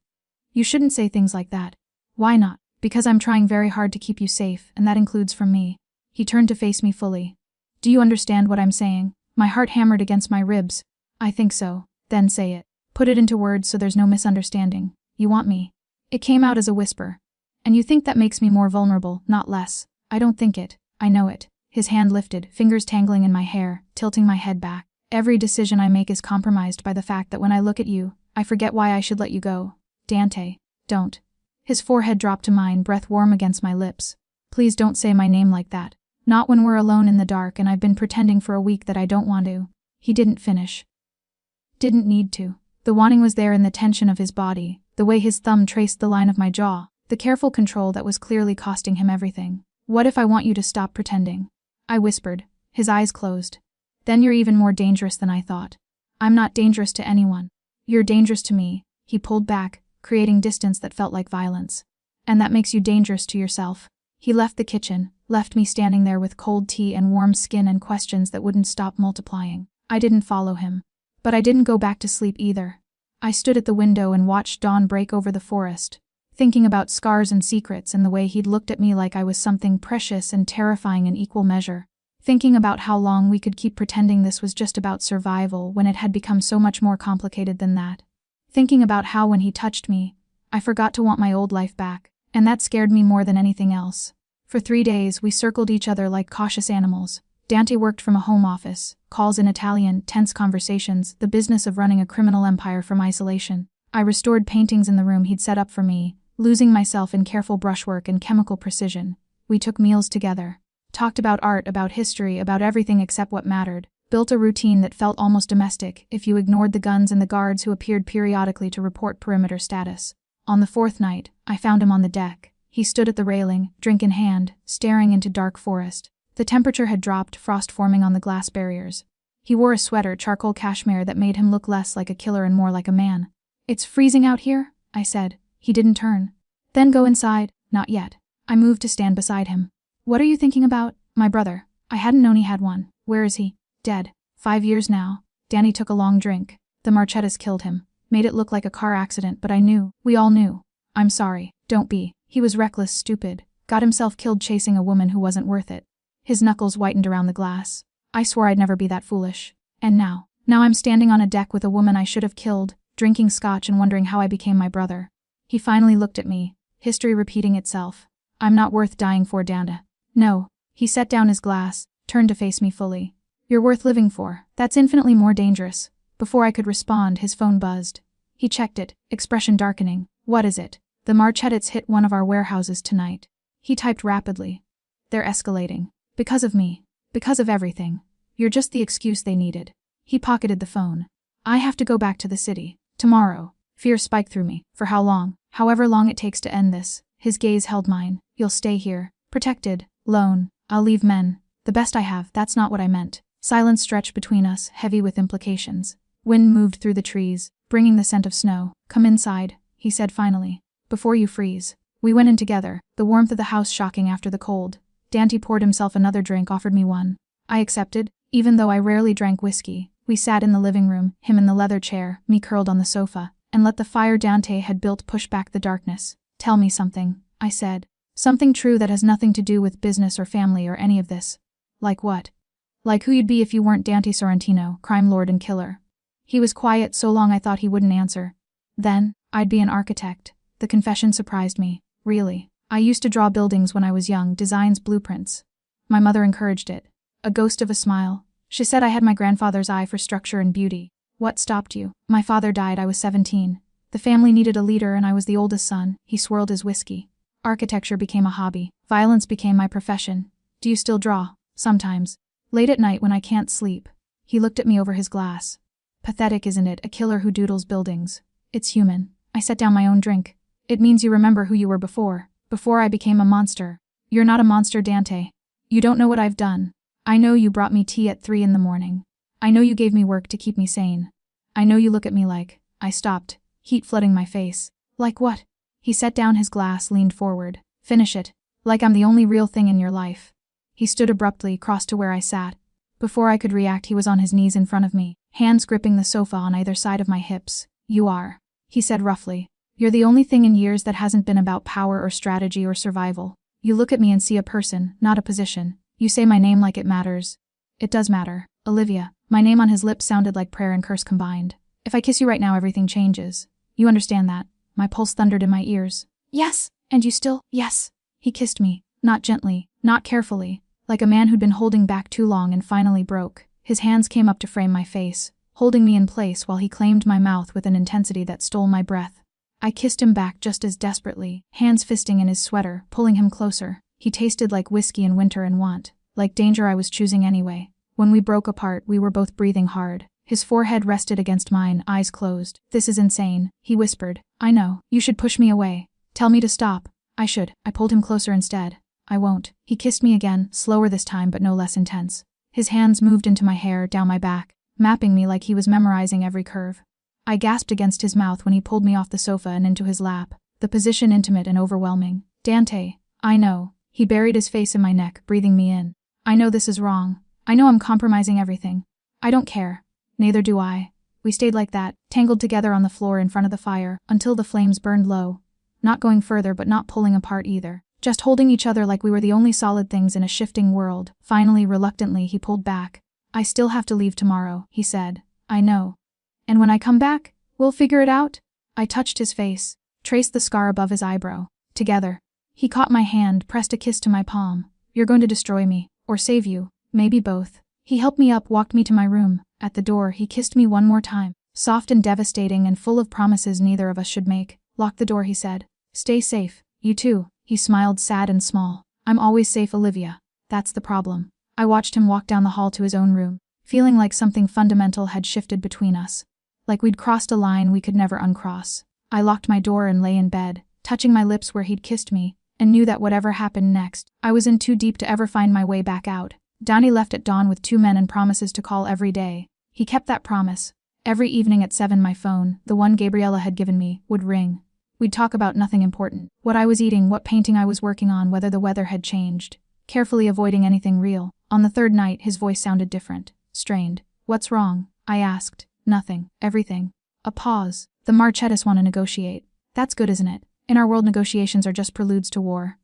You shouldn't say things like that. Why not? Because I'm trying very hard to keep you safe, and that includes from me. He turned to face me fully. Do you understand what I'm saying? My heart hammered against my ribs. I think so. Then say it. Put it into words so there's no misunderstanding. You want me. It came out as a whisper. And you think that makes me more vulnerable, not less. I don't think it. I know it. His hand lifted, fingers tangling in my hair, tilting my head back. Every decision I make is compromised by the fact that when I look at you, I forget why I should let you go. Dante. Don't. His forehead dropped to mine, breath warm against my lips. Please don't say my name like that. Not when we're alone in the dark and I've been pretending for a week that I don't want to. He didn't finish. Didn't need to. The wanting was there in the tension of his body, the way his thumb traced the line of my jaw, the careful control that was clearly costing him everything. What if I want you to stop pretending? I whispered. His eyes closed. Then you're even more dangerous than I thought. I'm not dangerous to anyone. You're dangerous to me. He pulled back, creating distance that felt like violence. And that makes you dangerous to yourself. He left the kitchen, left me standing there with cold tea and warm skin and questions that wouldn't stop multiplying. I didn't follow him. But I didn't go back to sleep either. I stood at the window and watched dawn break over the forest, thinking about scars and secrets and the way he'd looked at me like I was something precious and terrifying in equal measure. Thinking about how long we could keep pretending this was just about survival when it had become so much more complicated than that. Thinking about how when he touched me, I forgot to want my old life back, and that scared me more than anything else. For 3 days we circled each other like cautious animals. Dante worked from a home office, calls in Italian, tense conversations, the business of running a criminal empire from isolation. I restored paintings in the room he'd set up for me, losing myself in careful brushwork and chemical precision. We took meals together, talked about art, about history, about everything except what mattered, built a routine that felt almost domestic if you ignored the guns and the guards who appeared periodically to report perimeter status. On the 4th night, I found him on the deck. He stood at the railing, drink in hand, staring into dark forest. The temperature had dropped, frost forming on the glass barriers. He wore a sweater, charcoal cashmere, that made him look less like a killer and more like a man. "It's freezing out here," I said. He didn't turn. "Then go inside." "Not yet." I moved to stand beside him. "What are you thinking about?" "My brother." I hadn't known he had one. "Where is he?" "Dead. 5 years now." Danny took a long drink. "The Marchettas killed him. Made it look like a car accident, but I knew. We all knew." "I'm sorry." "Don't be. He was reckless, stupid. Got himself killed chasing a woman who wasn't worth it." His knuckles whitened around the glass. I swore I'd never be that foolish. And now I'm standing on a deck with a woman I should have killed, drinking scotch and wondering how I became my brother. He finally looked at me, history repeating itself. "I'm not worth dying for, Danda." "No." He set down his glass, turned to face me fully. "You're worth living for. That's infinitely more dangerous." Before I could respond, his phone buzzed. He checked it, expression darkening. "What is it?" "The Marchettas hit one of our warehouses tonight." He typed rapidly. "They're escalating. Because of me. Because of everything. You're just the excuse they needed." He pocketed the phone. "I have to go back to the city. Tomorrow." Fear spiked through me. "For how long?" "However long it takes to end this." His gaze held mine. "You'll stay here. Protected. Lone. I'll leave men. The best I have. That's not what I meant." Silence stretched between us, heavy with implications. Wind moved through the trees, bringing the scent of snow. "Come inside," he said finally. "Before you freeze." We went in together, the warmth of the house shocking after the cold. Dante poured himself another drink, offered me one. I accepted, even though I rarely drank whiskey. We sat in the living room, him in the leather chair, me curled on the sofa, and let the fire Dante had built push back the darkness. "Tell me something," I said. "Something true that has nothing to do with business or family or any of this." "Like what?" "Like who you'd be if you weren't Dante Sorrentino, crime lord and killer." He was quiet so long I thought he wouldn't answer. "Then, I'd be an architect." The confession surprised me. "Really?" "I used to draw buildings when I was young, designs, blueprints." My mother encouraged it. A ghost of a smile. She said I had my grandfather's eye for structure and beauty. "What stopped you?" "My father died. I was 17. The family needed a leader and I was the oldest son." He swirled his whiskey. "Architecture became a hobby. Violence became my profession." "Do you still draw?" "Sometimes. Late at night when I can't sleep." He looked at me over his glass. "Pathetic, isn't it? A killer who doodles buildings." "It's human." I set down my own drink. "It means you remember who you were before I became a monster." "You're not a monster, Dante. You don't know what I've done. I know you brought me tea at 3 in the morning. I know you gave me work to keep me sane. I know you look at me like..." I stopped, heat flooding my face. "Like what?" He set down his glass, leaned forward. "Finish it. Like I'm the only real thing in your life." He stood abruptly, crossed to where I sat. Before I could react, he was on his knees in front of me, hands gripping the sofa on either side of my hips. "You are," he said roughly. "You're the only thing in years that hasn't been about power or strategy or survival. You look at me and see a person, not a position. You say my name like it matters." "It does matter, Olivia." My name on his lips sounded like prayer and curse combined. "If I kiss you right now, everything changes. You understand that?" My pulse thundered in my ears. "Yes." "And you still..." "Yes." He kissed me, not gently, not carefully, like a man who'd been holding back too long and finally broke. His hands came up to frame my face, holding me in place while he claimed my mouth with an intensity that stole my breath. I kissed him back just as desperately, hands fisting in his sweater, pulling him closer. He tasted like whiskey in winter and want, like danger I was choosing anyway. When we broke apart, we were both breathing hard. His forehead rested against mine, eyes closed. "This is insane," he whispered. "I know. You should push me away. Tell me to stop." "I should." I pulled him closer instead. "I won't." He kissed me again, slower this time but no less intense. His hands moved into my hair, down my back, mapping me like he was memorizing every curve. I gasped against his mouth when he pulled me off the sofa and into his lap, the position intimate and overwhelming. "Dante, I know." He buried his face in my neck, breathing me in. "I know this is wrong. I know I'm compromising everything. I don't care. Neither do I. We stayed like that, tangled together on the floor in front of the fire, until the flames burned low. Not going further but not pulling apart either. Just holding each other like we were the only solid things in a shifting world. Finally, reluctantly, he pulled back. I still have to leave tomorrow, he said. I know. And when I come back, we'll figure it out? I touched his face, traced the scar above his eyebrow. Together. He caught my hand, pressed a kiss to my palm. You're going to destroy me, or save you, maybe both. He helped me up, walked me to my room. At the door, he kissed me one more time. Soft and devastating and full of promises neither of us should make. Lock the door, he said. Stay safe. You too. He smiled, sad and small. I'm always safe, Olivia. That's the problem. I watched him walk down the hall to his own room, feeling like something fundamental had shifted between us. Like we'd crossed a line we could never uncross. I locked my door and lay in bed, touching my lips where he'd kissed me, and knew that whatever happened next, I was in too deep to ever find my way back out. Downey left at dawn with 2 men and promises to call every day. He kept that promise. Every evening at 7 my phone, the one Gabriella had given me, would ring. We'd talk about nothing important. What I was eating, what painting I was working on, whether the weather had changed. Carefully avoiding anything real. On the 3rd night, his voice sounded different. Strained. What's wrong? I asked. Nothing. Everything. A pause. The Marchettis want to negotiate. That's good, isn't it? In our world, negotiations are just preludes to war.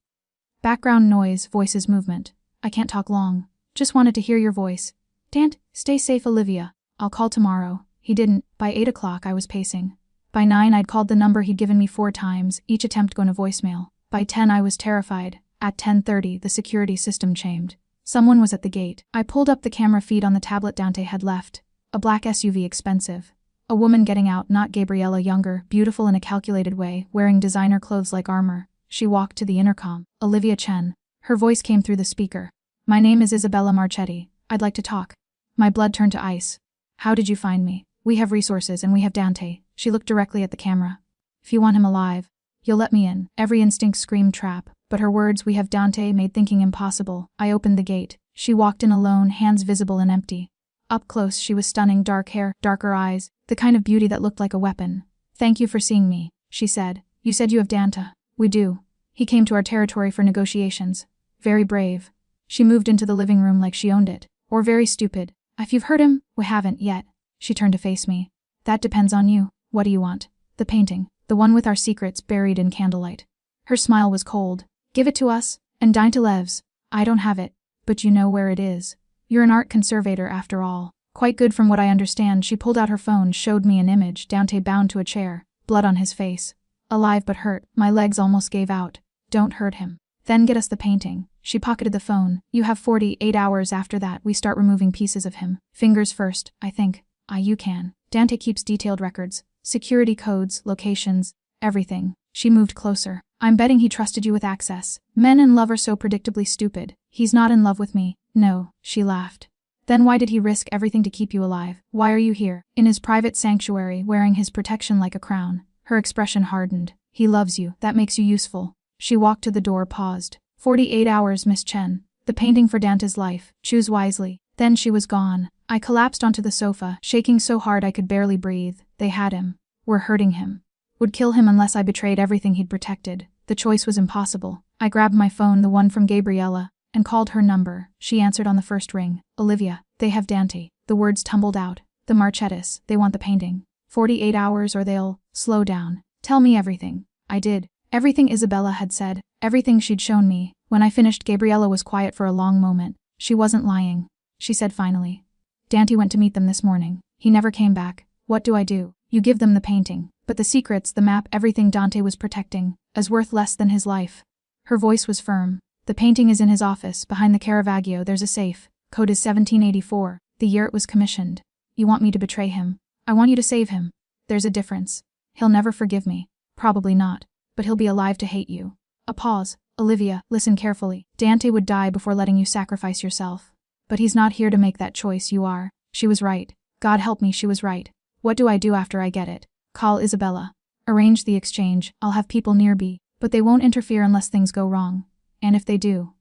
Background noise, voices, movement. I can't talk long. Just wanted to hear your voice. Dant, stay safe, Olivia. I'll call tomorrow. He didn't. By 8 o'clock I was pacing. By 9 I'd called the number he'd given me 4 times, each attempt going to voicemail. By 10 I was terrified. At 10:30 the security system chimed. Someone was at the gate. I pulled up the camera feed on the tablet Dante had left. A black SUV, expensive. A woman getting out, not Gabriella, younger, beautiful in a calculated way, wearing designer clothes like armor. She walked to the intercom. Olivia Chen. Her voice came through the speaker. My name is Isabella Marchetti. I'd like to talk. My blood turned to ice. How did you find me? We have resources and we have Dante. She looked directly at the camera. If you want him alive, you'll let me in. Every instinct screamed trap, but her words, we have Dante, made thinking impossible. I opened the gate. She walked in alone, hands visible and empty. Up close, she was stunning, dark hair, darker eyes, the kind of beauty that looked like a weapon. Thank you for seeing me, she said. You said you have Dante. We do. He came to our territory for negotiations. Very brave. She moved into the living room like she owned it. Or very stupid. If you've heard him, we haven't yet. She turned to face me. That depends on you. What do you want? The painting. The one with our secrets buried in candlelight. Her smile was cold. Give it to us, and dine to Lev's. I don't have it, but you know where it is. You're an art conservator after all. Quite good from what I understand. She pulled out her phone, showed me an image, Dante bound to a chair, blood on his face. Alive but hurt, my legs almost gave out. Don't hurt him. Then get us the painting. She pocketed the phone. You have 48 hours after that. We start removing pieces of him. Fingers first, I think. You can. Dante keeps detailed records. Security codes, locations, everything. She moved closer. I'm betting he trusted you with access. Men in love are so predictably stupid. He's not in love with me. No, she laughed. Then why did he risk everything to keep you alive? Why are you here? In his private sanctuary, wearing his protection like a crown. Her expression hardened. He loves you. That makes you useful. She walked to the door, paused. 48 hours, Miss Chen. The painting for Dante's life. Choose wisely. Then she was gone. I collapsed onto the sofa, shaking so hard I could barely breathe. They had him. Were hurting him. Would kill him unless I betrayed everything he'd protected. The choice was impossible. I grabbed my phone, the one from Gabriella, and called her number. She answered on the first ring. Olivia, they have Dante. The words tumbled out. The Marchettis, they want the painting. 48 hours or they'll slow down. Tell me everything. I did. Everything Isabella had said. Everything she'd shown me. When I finished, Gabriella was quiet for a long moment. She wasn't lying. She said finally. Dante went to meet them this morning. He never came back. What do I do? You give them the painting. But the secrets, the map, everything Dante was protecting, is worth less than his life. Her voice was firm. The painting is in his office. Behind the Caravaggio there's a safe. Code is 1784, the year it was commissioned. You want me to betray him. I want you to save him. There's a difference. He'll never forgive me. Probably not. But he'll be alive to hate you. A pause. Olivia, listen carefully. Dante would die before letting you sacrifice yourself. But he's not here to make that choice. You are. She was right. God help me, she was right. What do I do after I get it? Call Isabella. Arrange the exchange. I'll have people nearby, but they won't interfere unless things go wrong. And if they do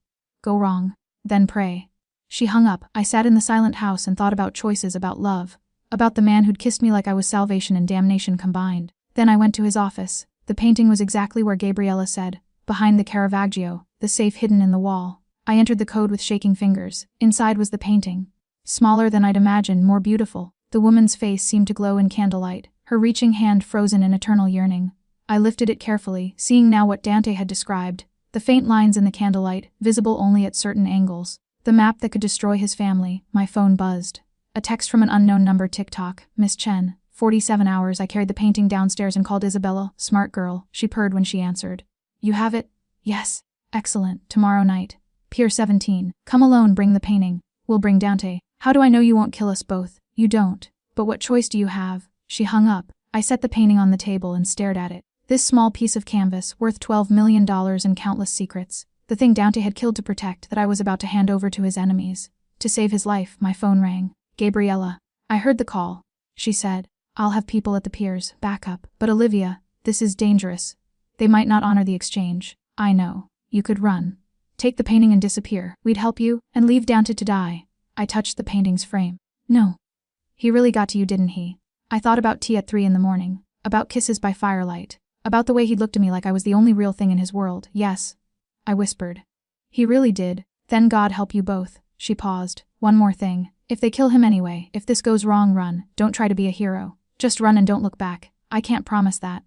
go wrong, then pray. She hung up. I sat in the silent house and thought about choices, about love, about the man who'd kissed me like I was salvation and damnation combined. Then I went to his office. The painting was exactly where Gabriella said, behind the Caravaggio, the safe hidden in the wall. I entered the code with shaking fingers. Inside was the painting. Smaller than I'd imagined, more beautiful. The woman's face seemed to glow in candlelight, her reaching hand frozen in eternal yearning. I lifted it carefully, seeing now what Dante had described. The faint lines in the candlelight, visible only at certain angles. The map that could destroy his family. My phone buzzed. A text from an unknown number. TikTok. Miss Chen. 47 hours. I carried the painting downstairs and called Isabella. Smart girl, she purred when she answered. You have it? Yes. Excellent. Tomorrow night. Pier 17. Come alone, bring the painting. We'll bring Dante. How do I know you won't kill us both? You don't. But what choice do you have? She hung up. I set the painting on the table and stared at it. This small piece of canvas, worth $12 million and countless secrets. The thing Dante had killed to protect, that I was about to hand over to his enemies. To save his life, my phone rang. Gabriella. I heard the call. She said, I'll have people at the piers, back up. But Olivia, this is dangerous. They might not honor the exchange. I know. You could run. Take the painting and disappear. We'd help you, and leave Dante to die. I touched the painting's frame. No. He really got to you, didn't he? I thought about tea at 3 a.m, about kisses by firelight, about the way he'd looked at me like I was the only real thing in his world. Yes. I whispered. He really did. Then God help you both. She paused. One more thing. If they kill him anyway, if this goes wrong, run. Don't try to be a hero. Just run and don't look back. I can't promise that.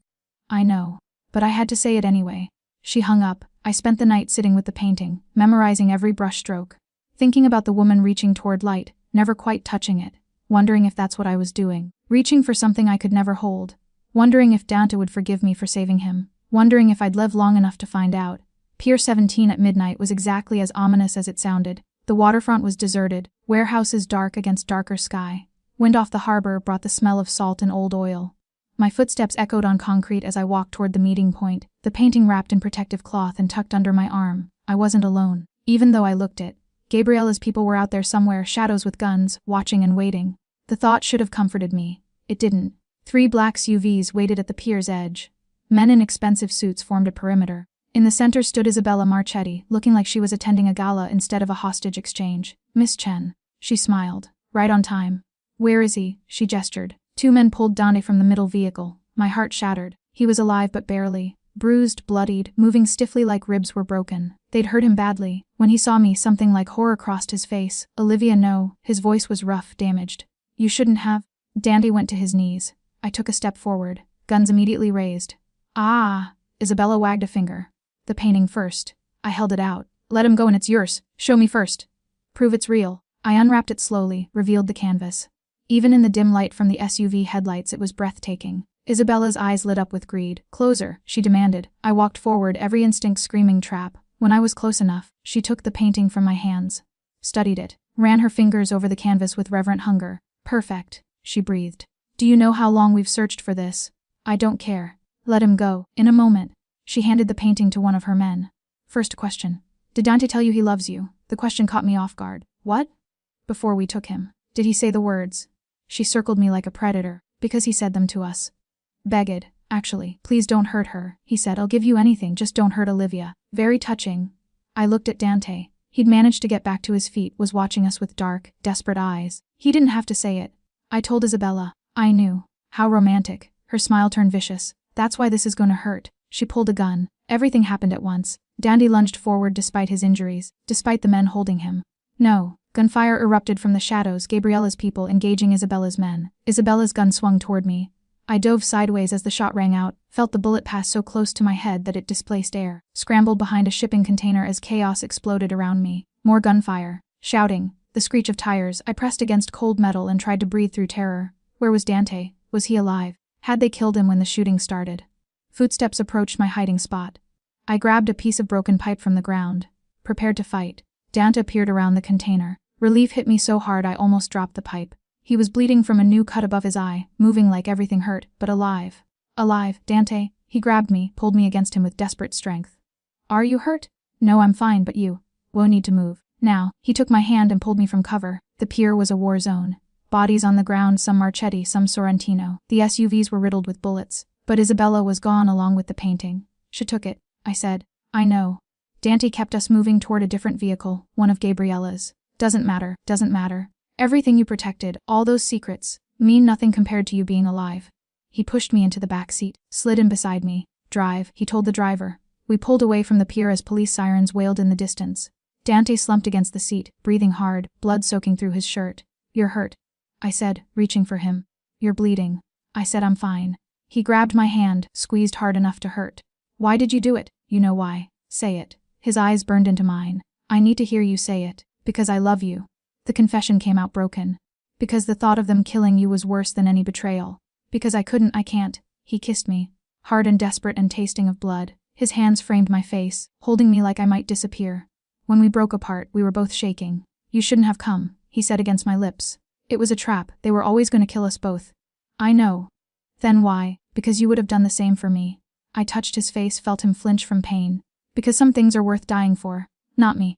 I know. But I had to say it anyway. She hung up. I spent the night sitting with the painting, memorizing every brushstroke, thinking about the woman reaching toward light, never quite touching it, wondering if that's what I was doing, reaching for something I could never hold, wondering if Dante would forgive me for saving him, wondering if I'd live long enough to find out. Pier 17 at midnight was exactly as ominous as it sounded. The waterfront was deserted, warehouses dark against darker sky. Wind off the harbor brought the smell of salt and old oil. My footsteps echoed on concrete as I walked toward the meeting point, the painting wrapped in protective cloth and tucked under my arm. I wasn't alone, even though I looked it. Gabriella's people were out there somewhere, shadows with guns, watching and waiting. The thought should have comforted me. It didn't. 3 black SUVs waited at the pier's edge. Men in expensive suits formed a perimeter. In the center stood Isabella Marchetti, looking like she was attending a gala instead of a hostage exchange. Miss Chen. She smiled. Right on time. Where is he? She gestured. 2 men pulled Dante from the middle vehicle. My heart shattered. He was alive but barely. Bruised, bloodied, moving stiffly like ribs were broken. They'd hurt him badly. When he saw me, something like horror crossed his face. Olivia, no. His voice was rough, damaged. You shouldn't have. Dante went to his knees. I took a step forward. Guns immediately raised. Ah! Isabella wagged a finger. The painting first. I held it out. Let him go and it's yours. Show me first. Prove it's real. I unwrapped it slowly, revealed the canvas. Even in the dim light from the SUV headlights, it was breathtaking. Isabella's eyes lit up with greed. Closer, she demanded. I walked forward, every instinct screaming trap. When I was close enough, she took the painting from my hands. Studied it. Ran her fingers over the canvas with reverent hunger. Perfect, she breathed. Do you know how long we've searched for this? I don't care. Let him go. In a moment. She handed the painting to one of her men. First question. Did Dante tell you he loves you? The question caught me off guard. What? Before we took him. Did he say the words? She circled me like a predator. Because he said them to us. Begged. Actually, please don't hurt her, he said. I'll give you anything, just don't hurt Olivia. Very touching. I looked at Dante. He'd managed to get back to his feet, was watching us with dark, desperate eyes. He didn't have to say it. I told Isabella. I knew. How romantic. Her smile turned vicious. That's why this is gonna hurt. She pulled a gun. Everything happened at once. Dante lunged forward despite his injuries, despite the men holding him. No. Gunfire erupted from the shadows, Gabriella's people engaging Isabella's men. Isabella's gun swung toward me. I dove sideways as the shot rang out, felt the bullet pass so close to my head that it displaced air, scrambled behind a shipping container as chaos exploded around me. More gunfire. Shouting. The screech of tires. I pressed against cold metal and tried to breathe through terror. Where was Dante? Was he alive? Had they killed him when the shooting started? Footsteps approached my hiding spot. I grabbed a piece of broken pipe from the ground. Prepared to fight. Dante appeared around the container. Relief hit me so hard I almost dropped the pipe. He was bleeding from a new cut above his eye, moving like everything hurt, but alive. Alive, Dante. He grabbed me, pulled me against him with desperate strength. Are you hurt? No, I'm fine, but you. Won't need to move. Now. He took my hand and pulled me from cover. The pier was a war zone. Bodies on the ground, some Marchetti, some Sorrentino. The SUVs were riddled with bullets. But Isabella was gone along with the painting. She took it, I said. I know. Dante kept us moving toward a different vehicle, one of Gabriella's. Doesn't matter, doesn't matter. Everything you protected, all those secrets, mean nothing compared to you being alive. He pushed me into the back seat, slid in beside me. Drive, he told the driver. We pulled away from the pier as police sirens wailed in the distance. Dante slumped against the seat, breathing hard, blood soaking through his shirt. You're hurt. I said, reaching for him. You're bleeding. I said I'm fine. He grabbed my hand, squeezed hard enough to hurt. Why did you do it? You know why. Say it. His eyes burned into mine. I need to hear you say it. Because I love you. The confession came out broken. Because the thought of them killing you was worse than any betrayal. Because I can't. He kissed me. Hard and desperate and tasting of blood. His hands framed my face, holding me like I might disappear. When we broke apart, we were both shaking. You shouldn't have come, he said against my lips. It was a trap. They were always going to kill us both. I know. Then why? Because you would have done the same for me. I touched his face, felt him flinch from pain. Because some things are worth dying for. Not me.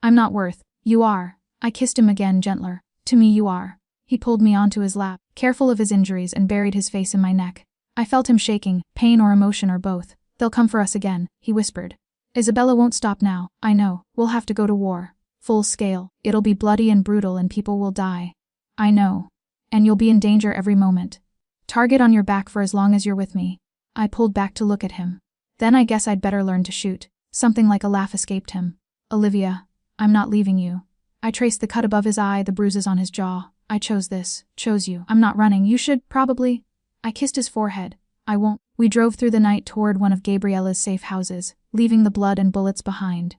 I'm not worth. You are. I kissed him again, gentler. To me you are. He pulled me onto his lap, careful of his injuries, and buried his face in my neck. I felt him shaking, pain or emotion or both. They'll come for us again, he whispered. Isabella won't stop now, I know. We'll have to go to war. Full scale. It'll be bloody and brutal and people will die. I know. And you'll be in danger every moment. Target on your back for as long as you're with me. I pulled back to look at him. Then I guess I'd better learn to shoot. Something like a laugh escaped him. Olivia, I'm not leaving you. I traced the cut above his eye, the bruises on his jaw. I chose this. Chose you. I'm not running. You should, probably. I kissed his forehead. I won't. We drove through the night toward one of Gabriella's safe houses, leaving the blood and bullets behind.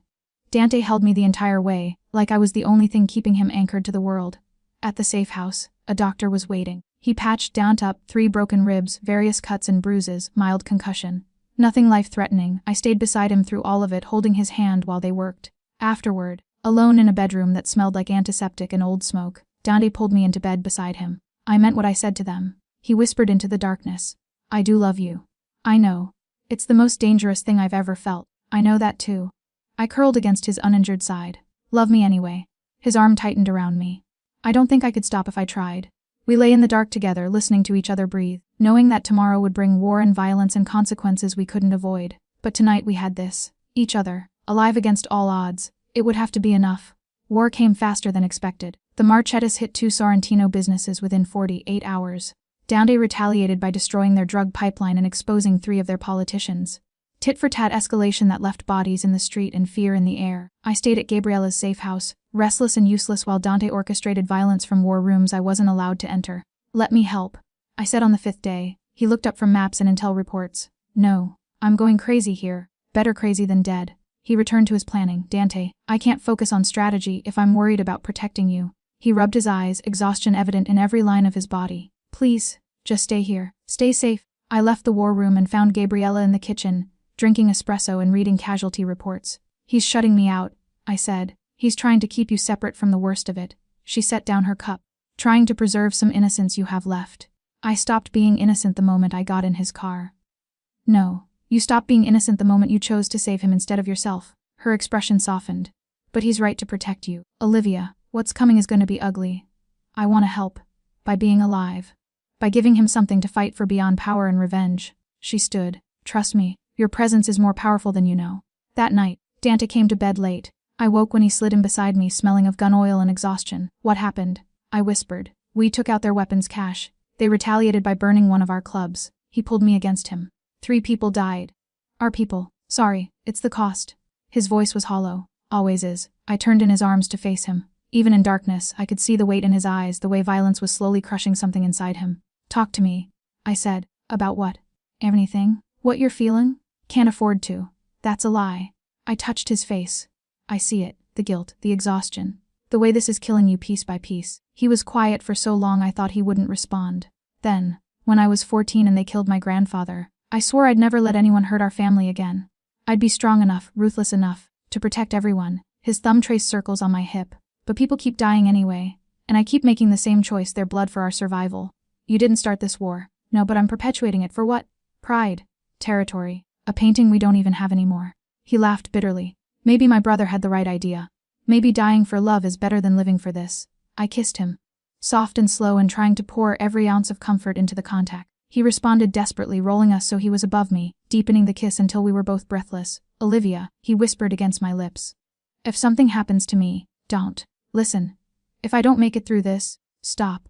Dante held me the entire way, like I was the only thing keeping him anchored to the world. At the safe house, a doctor was waiting. He patched Dante up, 3 broken ribs, various cuts and bruises, mild concussion. Nothing life-threatening. I stayed beside him through all of it, holding his hand while they worked. Afterward, alone in a bedroom that smelled like antiseptic and old smoke, Dante pulled me into bed beside him. I meant what I said to them. He whispered into the darkness. I do love you. I know. It's the most dangerous thing I've ever felt. I know that too. I curled against his uninjured side. Love me anyway. His arm tightened around me. I don't think I could stop if I tried. We lay in the dark together, listening to each other breathe, knowing that tomorrow would bring war and violence and consequences we couldn't avoid. But tonight we had this. Each other. Alive against all odds. It would have to be enough. War came faster than expected. The Marchettas hit 2 Sorrentino businesses within 48 hours. Dante retaliated by destroying their drug pipeline and exposing 3 of their politicians. Tit-for-tat escalation that left bodies in the street and fear in the air. I stayed at Gabriella's safe house, restless and useless while Dante orchestrated violence from war rooms I wasn't allowed to enter. Let me help, I said on the 5th day. He looked up from maps and intel reports. No, I'm going crazy here. Better crazy than dead. He returned to his planning. Dante, I can't focus on strategy if I'm worried about protecting you. He rubbed his eyes, exhaustion evident in every line of his body. Please, just stay here. Stay safe. I left the war room and found Gabriella in the kitchen, drinking espresso and reading casualty reports. He's shutting me out, I said. He's trying to keep you separate from the worst of it. She set down her cup. Trying to preserve some innocence you have left. I stopped being innocent the moment I got in his car. No, you stopped being innocent the moment you chose to save him instead of yourself. Her expression softened. But he's right to protect you. Olivia, what's coming is going to be ugly. I want to help. By being alive. By giving him something to fight for beyond power and revenge. She stood. Trust me, your presence is more powerful than you know. That night, Dante came to bed late. I woke when he slid in beside me, smelling of gun oil and exhaustion. What happened? I whispered. We took out their weapons cache. They retaliated by burning one of our clubs. He pulled me against him. 3 people died. Our people. Sorry, it's the cost. His voice was hollow. Always is. I turned in his arms to face him. Even in darkness, I could see the weight in his eyes, the way violence was slowly crushing something inside him. Talk to me, I said. About what? Anything? What you're feeling? Can't afford to. That's a lie. I touched his face. I see it. The guilt, the exhaustion. The way this is killing you piece by piece. He was quiet for so long I thought he wouldn't respond. Then, when I was 14 and they killed my grandfather, I swore I'd never let anyone hurt our family again. I'd be strong enough, ruthless enough, to protect everyone. His thumb traced circles on my hip. But people keep dying anyway, and I keep making the same choice, their blood for our survival. You didn't start this war. No, but I'm perpetuating it for what? Pride. Territory. A painting we don't even have anymore. He laughed bitterly. Maybe my brother had the right idea. Maybe dying for love is better than living for this. I kissed him. Soft and slow and trying to pour every ounce of comfort into the contact. He responded desperately, rolling us so he was above me, deepening the kiss until we were both breathless. Olivia, he whispered against my lips. If something happens to me, don't. Listen. If I don't make it through this, stop.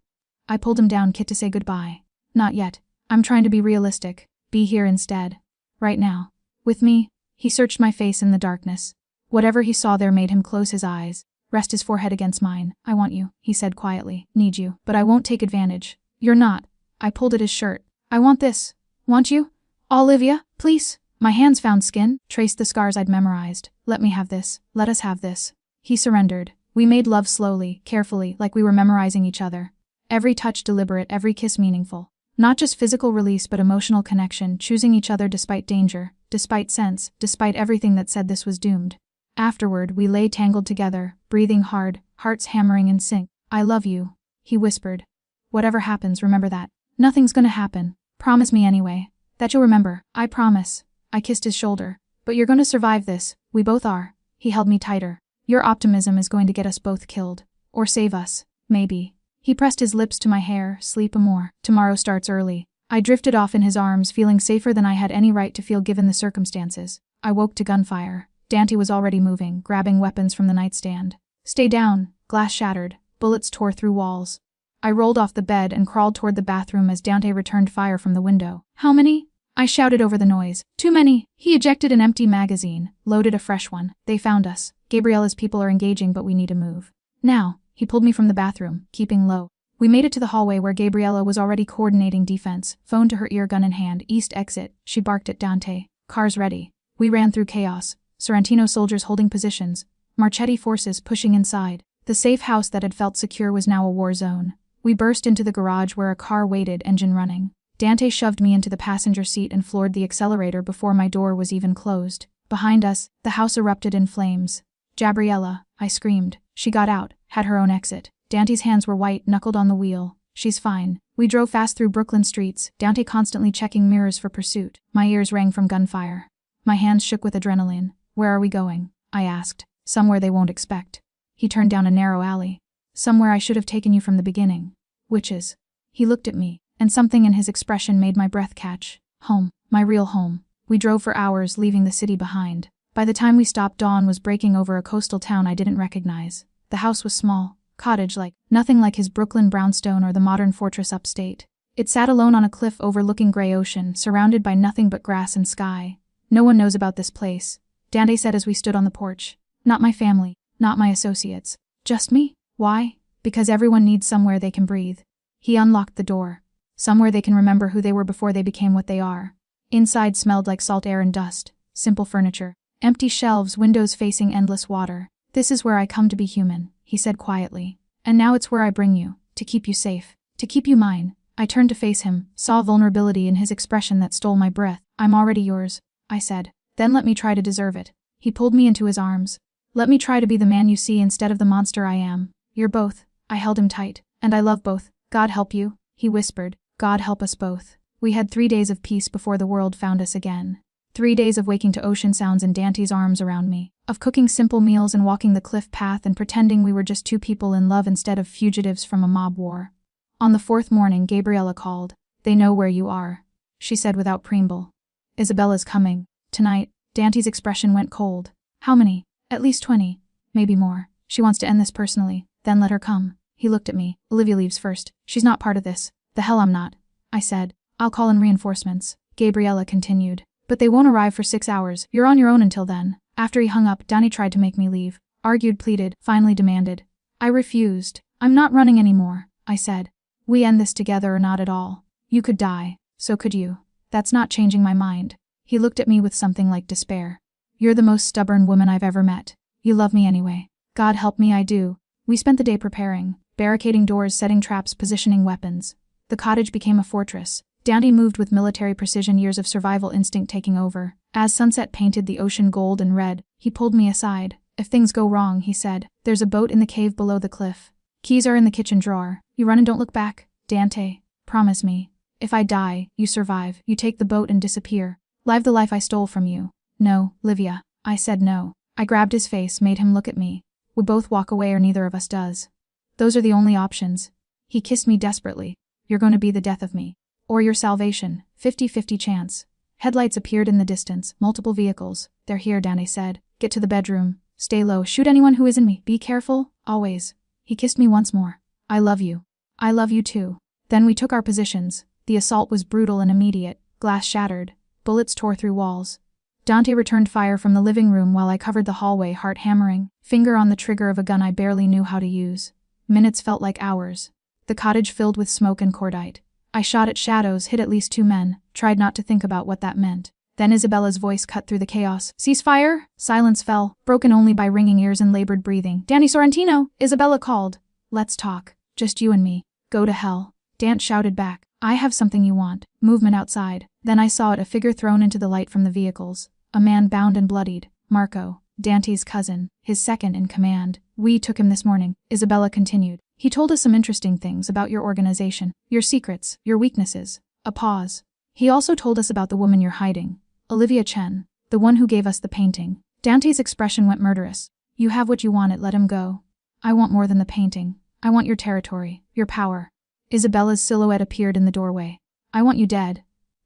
I pulled him down, Kit, to say goodbye. Not yet. I'm trying to be realistic. Be here instead. Right now. With me. He searched my face in the darkness. Whatever he saw there made him close his eyes. rest his forehead against mine. I want you, he said quietly. Need you, but I won't take advantage. You're not. I pulled at his shirt. I want this. Want you? Olivia, please. My hands found skin, traced the scars I'd memorized. Let me have this. Let us have this. He surrendered. We made love slowly, carefully, like we were memorizing each other. Every touch deliberate, every kiss meaningful. Not just physical release but emotional connection, choosing each other despite danger, despite sense, despite everything that said this was doomed. Afterward, we lay tangled together, breathing hard, hearts hammering in sync. I love you, he whispered. Whatever happens, remember that. Nothing's gonna happen. Promise me anyway. That you'll remember. I promise. I kissed his shoulder. But you're gonna survive this. We both are. He held me tighter. Your optimism is going to get us both killed. Or save us. Maybe. He pressed his lips to my hair. Sleep more. Tomorrow starts early. I drifted off in his arms, feeling safer than I had any right to feel given the circumstances. I woke to gunfire. Dante was already moving, grabbing weapons from the nightstand. Stay down. Glass shattered. Bullets tore through walls. I rolled off the bed and crawled toward the bathroom as Dante returned fire from the window. How many? I shouted over the noise. Too many. He ejected an empty magazine, loaded a fresh one. They found us. Gabriella's people are engaging, but we need to move. Now. He pulled me from the bathroom, keeping low. We made it to the hallway where Gabriella was already coordinating defense, phone to her ear, gun in hand. East exit, she barked at Dante. Cars ready. We ran through chaos. Sorrentino soldiers holding positions. Marchetti forces pushing inside. The safe house that had felt secure was now a war zone. We burst into the garage where a car waited, engine running. Dante shoved me into the passenger seat and floored the accelerator before my door was even closed. Behind us, the house erupted in flames. Gabriella, I screamed. She got out, had her own exit. Dante's hands were white, knuckled on the wheel. She's fine. We drove fast through Brooklyn streets, Dante constantly checking mirrors for pursuit. My ears rang from gunfire. My hands shook with adrenaline. Where are we going? I asked. Somewhere they won't expect. He turned down a narrow alley. Somewhere I should have taken you from the beginning. Witches. He looked at me, and something in his expression made my breath catch. Home. My real home. We drove for hours, leaving the city behind. By the time we stopped, dawn was breaking over a coastal town I didn't recognize. The house was small, cottage-like, nothing like his Brooklyn brownstone or the modern fortress upstate. It sat alone on a cliff overlooking gray ocean, surrounded by nothing but grass and sky. No one knows about this place, Dante said as we stood on the porch. Not my family, not my associates. Just me? Why? Because everyone needs somewhere they can breathe. He unlocked the door. Somewhere they can remember who they were before they became what they are. Inside smelled like salt air and dust, simple furniture, empty shelves, windows facing endless water. This is where I come to be human, he said quietly. And now it's where I bring you, to keep you safe, to keep you mine. I turned to face him, saw vulnerability in his expression that stole my breath. I'm already yours, I said. Then let me try to deserve it. He pulled me into his arms. Let me try to be the man you see instead of the monster I am. You're both. I held him tight. And I love both. God help you, he whispered. God help us both. We had 3 days of peace before the world found us again. 3 days of waking to ocean sounds and Dante's arms around me, of cooking simple meals and walking the cliff path and pretending we were just two people in love instead of fugitives from a mob war. On the 4th morning, Gabriella called. They know where you are, she said without preamble. Isabella's coming. Tonight. Dante's expression went cold. How many? At least 20. Maybe more. She wants to end this personally. Then let her come. He looked at me. Olivia leaves first. She's not part of this. The hell I'm not, I said. I'll call in reinforcements. Gabriella continued. But they won't arrive for 6 hours. You're on your own until then. After he hung up, Dante tried to make me leave. Argued, pleaded, finally demanded. I refused. I'm not running anymore, I said. We end this together or not at all. You could die. So could you. That's not changing my mind. He looked at me with something like despair. You're the most stubborn woman I've ever met. You love me anyway. God help me, I do. We spent the day preparing, barricading doors, setting traps, positioning weapons. The cottage became a fortress. Dante moved with military precision, years of survival instinct taking over. As sunset painted the ocean gold and red, he pulled me aside. If things go wrong, he said, there's a boat in the cave below the cliff. Keys are in the kitchen drawer. You run and don't look back. Dante, promise me. If I die, you survive. You take the boat and disappear. Live the life I stole from you. No, Livia. I said no. I grabbed his face, made him look at me. We both walk away or neither of us does. Those are the only options. He kissed me desperately. You're going to be the death of me. Or your salvation. 50-50 chance. Headlights appeared in the distance. Multiple vehicles. They're here, Dante said. Get to the bedroom. Stay low. Shoot anyone who isn't me. Be careful. Always. He kissed me once more. I love you. I love you too. Then we took our positions. The assault was brutal and immediate. Glass shattered. Bullets tore through walls. Dante returned fire from the living room while I covered the hallway, heart hammering, finger on the trigger of a gun I barely knew how to use. Minutes felt like hours. The cottage filled with smoke and cordite. I shot at shadows, hit at least 2 men, tried not to think about what that meant. Then Isabella's voice cut through the chaos. "Ceasefire?" Silence fell, broken only by ringing ears and labored breathing. "Danny Sorrentino!" Isabella called. "Let's talk. Just you and me." "Go to hell." Dante shouted back. "I have something you want." Movement outside. Then I saw it, a figure thrown into the light from the vehicles. A man bound and bloodied. Marco, Dante's cousin, his second in command. "We took him this morning," Isabella continued. "He told us some interesting things about your organization, your secrets, your weaknesses." A pause. "He also told us about the woman you're hiding. Olivia Chen, the one who gave us the painting." Dante's expression went murderous. "You have what you wanted, let him go." "I want more than the painting. I want your territory, your power." Isabella's silhouette appeared in the doorway. "I want you dead."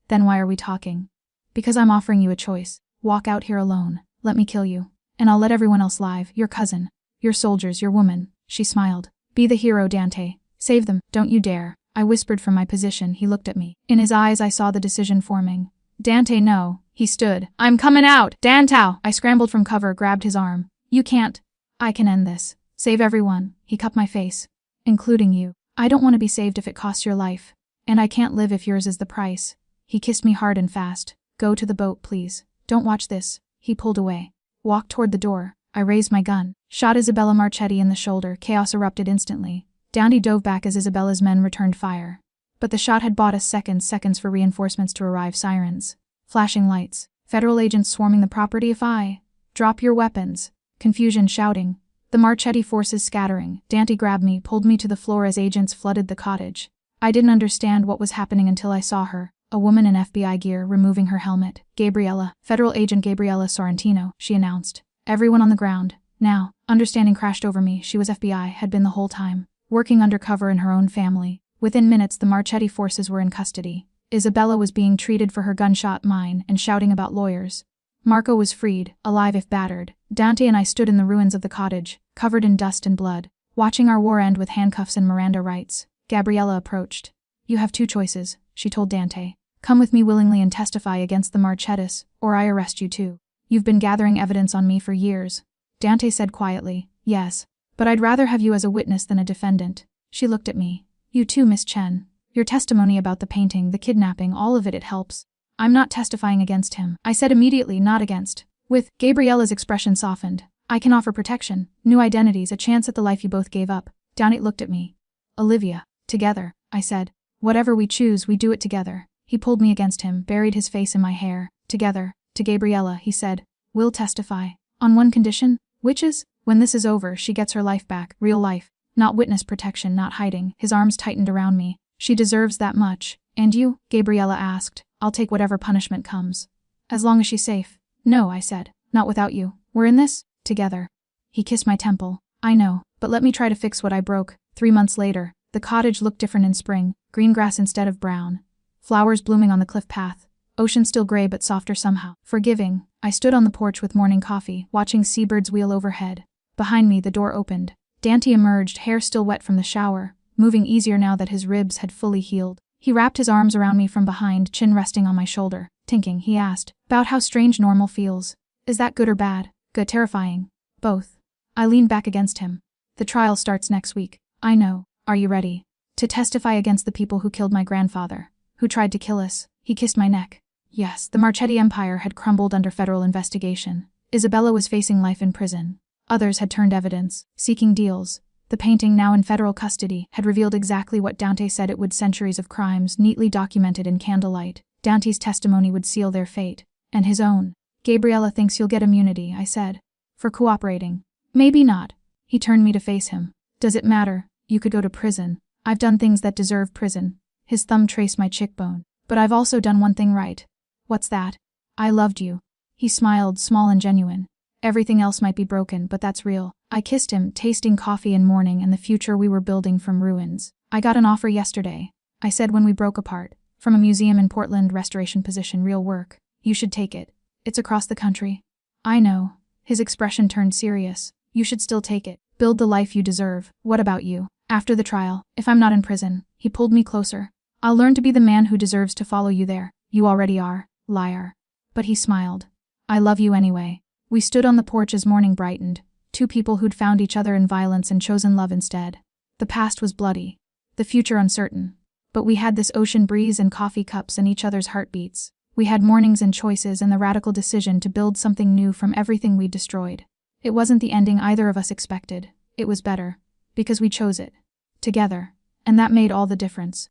"Then why are we talking?" "Because I'm offering you a choice. Walk out here alone. Let me kill you. And I'll let everyone else live, your cousin, your soldiers, your woman." She smiled. "Be the hero, Dante. Save them, don't you dare." I whispered from my position. He looked at me. In his eyes I saw the decision forming. "Dante, no." He stood. "I'm coming out! Dantao!" I scrambled from cover, grabbed his arm. "You can't." "I can end this. Save everyone." He cupped my face. "Including you." "I don't want to be saved if it costs your life. And I can't live if yours is the price." He kissed me hard and fast. "Go to the boat, please. Don't watch this." He pulled away. Walked toward the door. I raised my gun. Shot Isabella Marchetti in the shoulder. Chaos erupted instantly. Dante dove back as Isabella's men returned fire. But the shot had bought us seconds for reinforcements to arrive. Sirens. Flashing lights. Federal agents swarming the property. "If I..." "Drop your weapons." Confusion, shouting. The Marchetti forces scattering. Dante grabbed me, pulled me to the floor as agents flooded the cottage. I didn't understand what was happening until I saw her. A woman in FBI gear, removing her helmet. "Gabriella, Federal Agent Gabriella Sorrentino," she announced. Everyone on the ground. Now, understanding crashed over me. She was FBI, had been the whole time. Working undercover in her own family. Within minutes the Marchetti forces were in custody. Isabella was being treated for her gunshot mine and shouting about lawyers. Marco was freed, alive if battered. Dante and I stood in the ruins of the cottage, covered in dust and blood, watching our war end with handcuffs and Miranda rights. Gabriella approached. "You have 2 choices," she told Dante. "Come with me willingly and testify against the Marchettis, or I arrest you too. You've been gathering evidence on me for years." Dante said quietly, "Yes. But I'd rather have you as a witness than a defendant." She looked at me. "You too, Miss Chen. Your testimony about the painting, the kidnapping, all of it helps." "I'm not testifying against him," I said immediately. "Not against." With Gabriella's expression softened. "I can offer protection, new identities, a chance at the life you both gave up." Dante looked at me. "Olivia. Together," I said. "Whatever we choose, we do it together." He pulled me against him, buried his face in my hair. "Together." To Gabriella, he said, "We'll testify. On one condition." "Which is?" "When this is over, she gets her life back, real life. Not witness protection, not hiding." His arms tightened around me. "She deserves that much." "And you?" Gabriella asked. "I'll take whatever punishment comes. As long as she's safe." "No," I said. "Not without you. We're in this together." He kissed my temple. "I know, but let me try to fix what I broke." 3 months later, the cottage looked different in spring, green grass instead of brown. Flowers blooming on the cliff path. Ocean still gray but softer somehow. Forgiving. I stood on the porch with morning coffee, watching seabirds wheel overhead. Behind me, the door opened. Dante emerged, hair still wet from the shower, moving easier now that his ribs had fully healed. He wrapped his arms around me from behind, chin resting on my shoulder. "Thinking," he asked, "about how strange normal feels. Is that good or bad?" "Good, terrifying." "Both." I leaned back against him. "The trial starts next week." "I know. Are you ready?" "To testify against the people who killed my grandfather, who tried to kill us." He kissed my neck. Yes, the Marchetti empire had crumbled under federal investigation. Isabella was facing life in prison. Others had turned evidence, seeking deals. The painting, now in federal custody, had revealed exactly what Dante said it would: centuries of crimes, neatly documented in candlelight. Dante's testimony would seal their fate. And his own. "Gabriella thinks you'll get immunity," I said. "For cooperating." "Maybe not." He turned me to face him. "Does it matter? You could go to prison. I've done things that deserve prison." His thumb traced my cheekbone. "But I've also done one thing right." "What's that?" "I loved you." He smiled, small and genuine. "Everything else might be broken, but that's real." I kissed him, tasting coffee and morning and the future we were building from ruins. "I got an offer yesterday," I said when we broke apart. "From a museum in Portland, restoration position, real work. You should take it. It's across the country." "I know." His expression turned serious. "You should still take it. Build the life you deserve." "What about you? After the trial, if I'm not in prison?" He pulled me closer. "I'll learn to be the man who deserves to follow you there." "You already are, liar." But he smiled. I love you anyway. We stood on the porch as morning brightened, two people who'd found each other in violence and chosen love instead. The past was bloody, the future uncertain. But we had this ocean breeze and coffee cups and each other's heartbeats. We had mornings and choices and the radical decision to build something new from everything we'd destroyed. It wasn't the ending either of us expected. It was better. Because we chose it. Together. And that made all the difference.